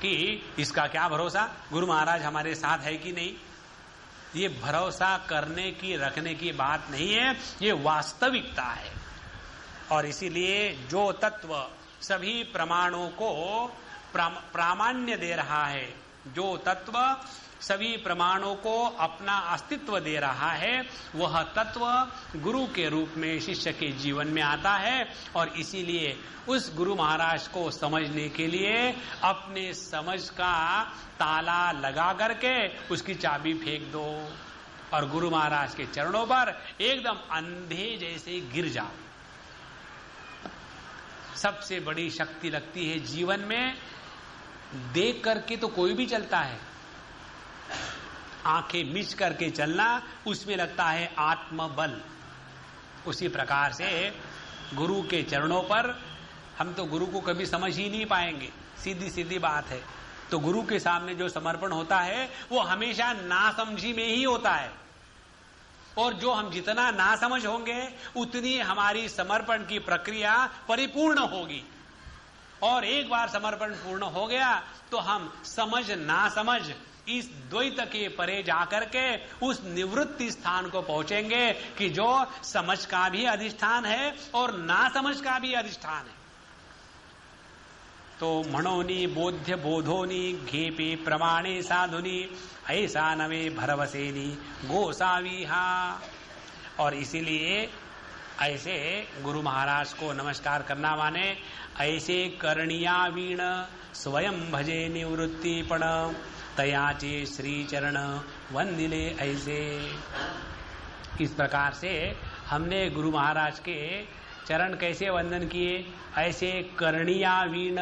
कि इसका क्या भरोसा, गुरु महाराज हमारे साथ है कि नहीं, ये भरोसा करने की रखने की बात नहीं है, ये वास्तविकता है। और इसीलिए जो तत्व सभी प्रमाणों को प्रामाण्य दे रहा है, जो तत्व सभी प्रमाणों को अपना अस्तित्व दे रहा है, वह तत्व गुरु के रूप में शिष्य के जीवन में आता है। और इसीलिए उस गुरु महाराज को समझने के लिए अपने समझ का ताला लगा करके उसकी चाबी फेंक दो और गुरु महाराज के चरणों पर एकदम अंधे जैसे गिर जाओ। सबसे बड़ी शक्ति लगती है जीवन में, देख करके तो कोई भी चलता है, आंखें मिच करके चलना उसमें लगता है आत्मबल। उसी प्रकार से गुरु के चरणों पर हम तो गुरु को कभी समझ ही नहीं पाएंगे, सीधी सीधी बात है। तो गुरु के सामने जो समर्पण होता है वो हमेशा नासमझी में ही होता है, और जो हम जितना नासमझ होंगे उतनी हमारी समर्पण की प्रक्रिया परिपूर्ण होगी। और एक बार समर्पण पूर्ण हो गया तो हम समझ ना समझ इस द्वैत के परे जाकर के उस निवृत्ति स्थान को पहुंचेंगे कि जो समझ का भी अधिष्ठान है और ना समझ का भी अधिष्ठान है। तो मणोनी बोध्य बोधोनी घेपे प्रमाणे साधुनी ऐसा नवे भरवसेनी गोसावीहा। और इसीलिए ऐसे गुरु महाराज को नमस्कार करना माने ऐसे करणिया वीण स्वयं भजे निवृत्तिपण तयाचे श्री चरण वंदिले। ऐसे इस प्रकार से हमने गुरु महाराज के चरण कैसे वंदन किए, ऐसे करणिया वीण,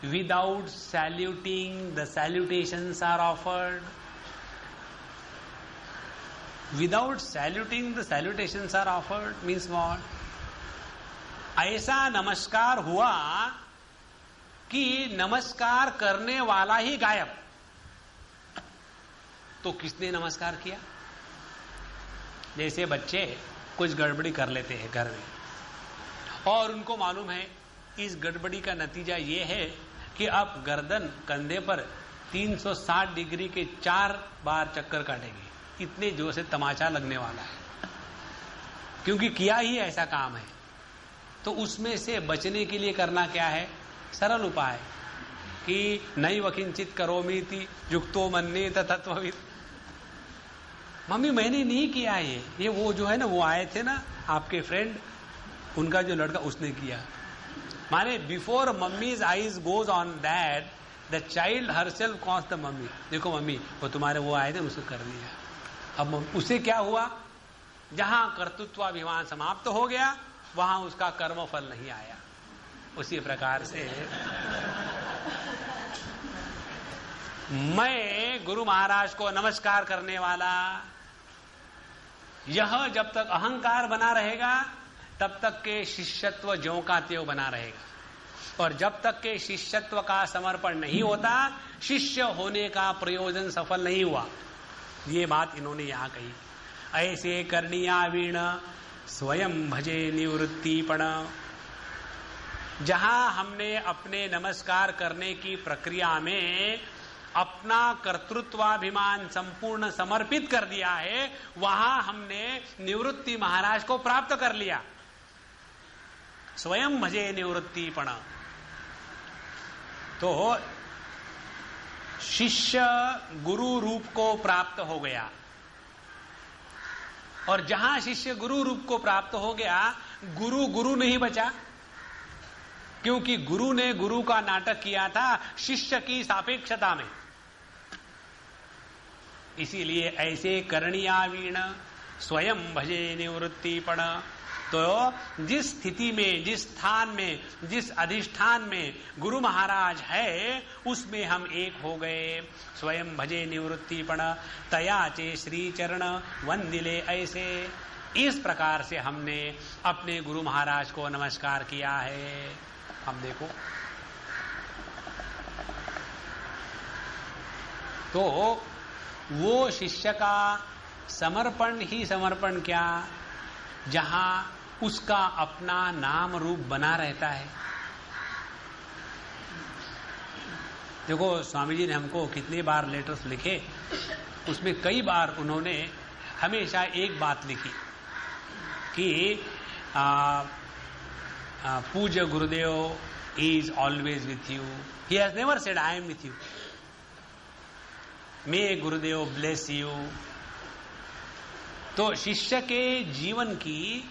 without saluting the salutations are offered. Without saluting the salutations are offered means what? ऐसा नमस्कार हुआ कि नमस्कार करने वाला ही गायब। तो किसने नमस्कार किया? जैसे बच्चे कुछ गड़बड़ी कर लेते हैं घर में और उनको मालूम है इस गड़बड़ी का नतीजा ये है कि अब गर्दन कंधे पर 360 डिग्री के 4 बार चक्कर काटेगी, इतने जोर से तमाचा लगने वाला है, क्योंकि किया ही ऐसा काम है। तो उसमें से बचने के लिए करना क्या है? सरल उपाय कि नैव किंचित करोमीति युक्तो मन्येत तत्त्ववित्। मम्मी मैंने नहीं किया ये वो जो है ना, वो आए थे ना आपके फ्रेंड, उनका जो लड़का, उसने किया। माने before mummies eyes goes on that, the child herself calls the mummy, देखो मम्मी वो तुम्हारे वो आए थे, उसको कर दिया। अब उसे क्या हुआ? जहां कर्तृत्वाभिमान समाप्त हो गया वहां उसका कर्मफल नहीं आया। उसी प्रकार से मैं गुरु महाराज को नमस्कार करने वाला, यह जब तक अहंकार बना रहेगा तब तक के शिष्यत्व ज्यों का त्यों बना रहेगा, और जब तक के शिष्यत्व का समर्पण नहीं होता शिष्य होने का प्रयोजन सफल नहीं हुआ। ये बात इन्होंने यहां कही। ऐसे करनिया वीण स्वयं भजे निवृत्तिपण। जहां हमने अपने नमस्कार करने की प्रक्रिया में अपना कर्तृत्वाभिमान संपूर्ण समर्पित कर दिया है, वहां हमने निवृत्ति महाराज को प्राप्त कर लिया। स्वयं भजे निवृत्तिपण। तो शिष्य गुरु रूप को प्राप्त हो गया, और जहां शिष्य गुरु रूप को प्राप्त हो गया, गुरु गुरु नहीं बचा, क्योंकि गुरु ने गुरु का नाटक किया था शिष्य की सापेक्षता में। इसीलिए ऐसे करनिया वीण स्वयं भजे निवृत्तिपण। तो जिस स्थिति में, जिस स्थान में, जिस अधिष्ठान में गुरु महाराज है, उसमें हम एक हो गए। स्वयं भजे निवृत्तिपण तयाचे श्री चरण वंदिले ऐसे। इस प्रकार से हमने अपने गुरु महाराज को नमस्कार किया है। हम देखो तो वो शिष्य का समर्पण ही समर्पण क्या, जहां उसका अपना नाम रूप बना रहता है। देखो स्वामी जी ने हमको कितनी बार लेटर्स लिखे, उसमें कई बार उन्होंने हमेशा एक बात लिखी कि पूज्य गुरुदेव is always with you. He has never said I am with you. May गुरुदेव ब्लेस यू। तो शिष्य के जीवन की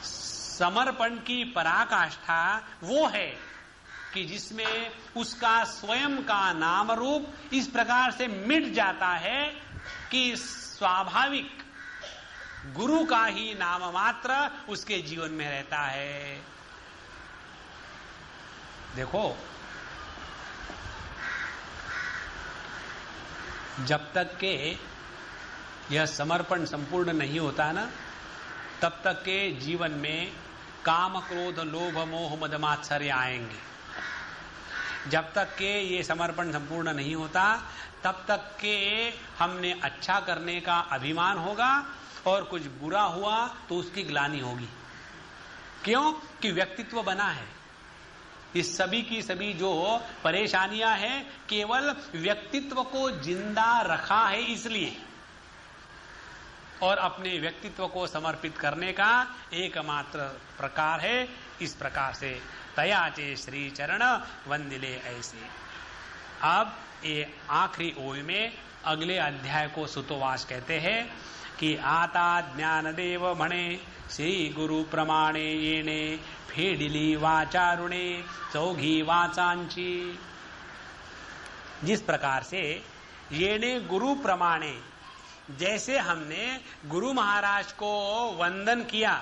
समर्पण की पराकाष्ठा वो है कि जिसमें उसका स्वयं का नाम रूप इस प्रकार से मिट जाता है कि स्वाभाविक गुरु का ही नाम मात्र उसके जीवन में रहता है। देखो जब तक के यह समर्पण संपूर्ण नहीं होता ना, तब तक के जीवन में काम क्रोध लोभ मोह मद मात्सर्य आएंगे। जब तक के ये समर्पण संपूर्ण नहीं होता तब तक के हमने अच्छा करने का अभिमान होगा, और कुछ बुरा हुआ तो उसकी ग्लानि होगी। क्यों? कि व्यक्तित्व बना है। इस सभी की सभी जो परेशानियां हैं केवल व्यक्तित्व को जिंदा रखा है इसलिए, और अपने व्यक्तित्व को समर्पित करने का एकमात्र प्रकार है इस प्रकार से तयाचे श्री चरण वंदिले ऐसे। अब ये आखिरी ओय में अगले अध्याय को सुतोवास कहते हैं कि आता ज्ञान देव मणे श्री गुरु प्रमाणे येने फेडिली वाचारुणे चौघी वाचांची। जिस प्रकार से येने गुरु प्रमाणे, जैसे हमने गुरु महाराज को वंदन किया।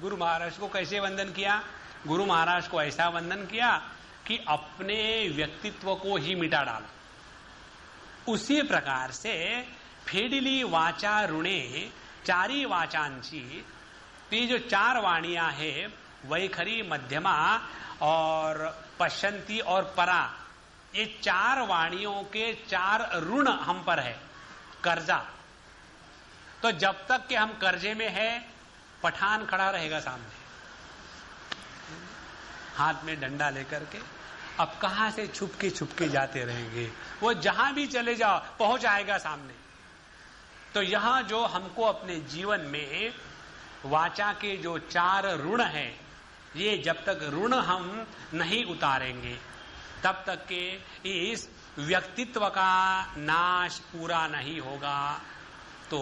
गुरु महाराज को कैसे वंदन किया? गुरु महाराज को ऐसा वंदन किया कि अपने व्यक्तित्व को ही मिटा डाला। उसी प्रकार से फेडिली वाचा ऋणे चारी वाचांची, ये जो चार वाणियां हैं वैखरी, मध्यमा और पश्यंती और परा, ये चार वाणियों के चार ऋण हम पर है, कर्जा। तो जब तक कि हम कर्जे में है पठान खड़ा रहेगा सामने। हाथ में डंडा लेकर के। अब कहां से छुपके जाते रहेंगे, वो जहां भी चले जाओ पहुंच आएगा सामने। तो यह जो हमको अपने जीवन में वाचा के जो 4 ऋण हैं, ये जब तक ऋण हम नहीं उतारेंगे तब तक के इस व्यक्तित्व का नाश पूरा नहीं होगा। तो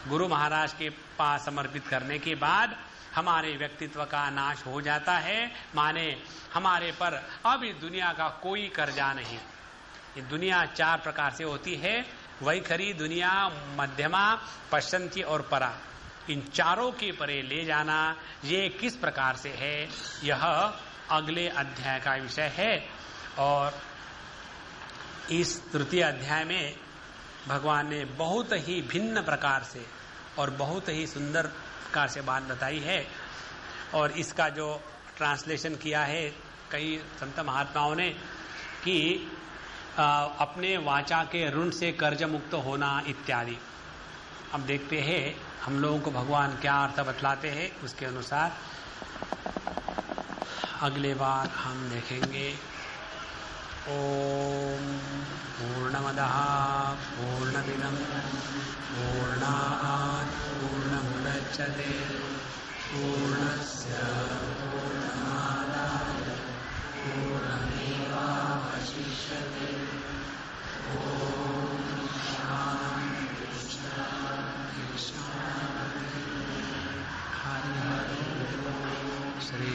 गुरु महाराज के पास समर्पित करने के बाद हमारे व्यक्तित्व का नाश हो जाता है, माने हमारे पर अब इस दुनिया का कोई कर्जा नहीं। ये दुनिया 4 प्रकार से होती है, वैखरी दुनिया, मध्यमा, पश्चंती और परा। इन चारों के परे ले जाना ये किस प्रकार से है, यह अगले अध्याय का विषय है। और इस तृतीय अध्याय में भगवान ने बहुत ही भिन्न प्रकार से और बहुत ही सुंदर प्रकार से बात बताई है। और इसका जो ट्रांसलेशन किया है कई संत महात्माओं ने कि अपने वाचा के ऋण से कर्ज मुक्त होना इत्यादि। अब देखते हैं हम लोगों को भगवान क्या अर्थ बतलाते हैं, उसके अनुसार अगले बार हम देखेंगे। ओम पूर्णमदः पूर्णमिदं पूर्णात् पूर्णमुदच्यते पूर्णस्य पूर्णमादाय पूर्णमेवावशिष्यते। ओम शांति शांति शांति। हरि हरि श्री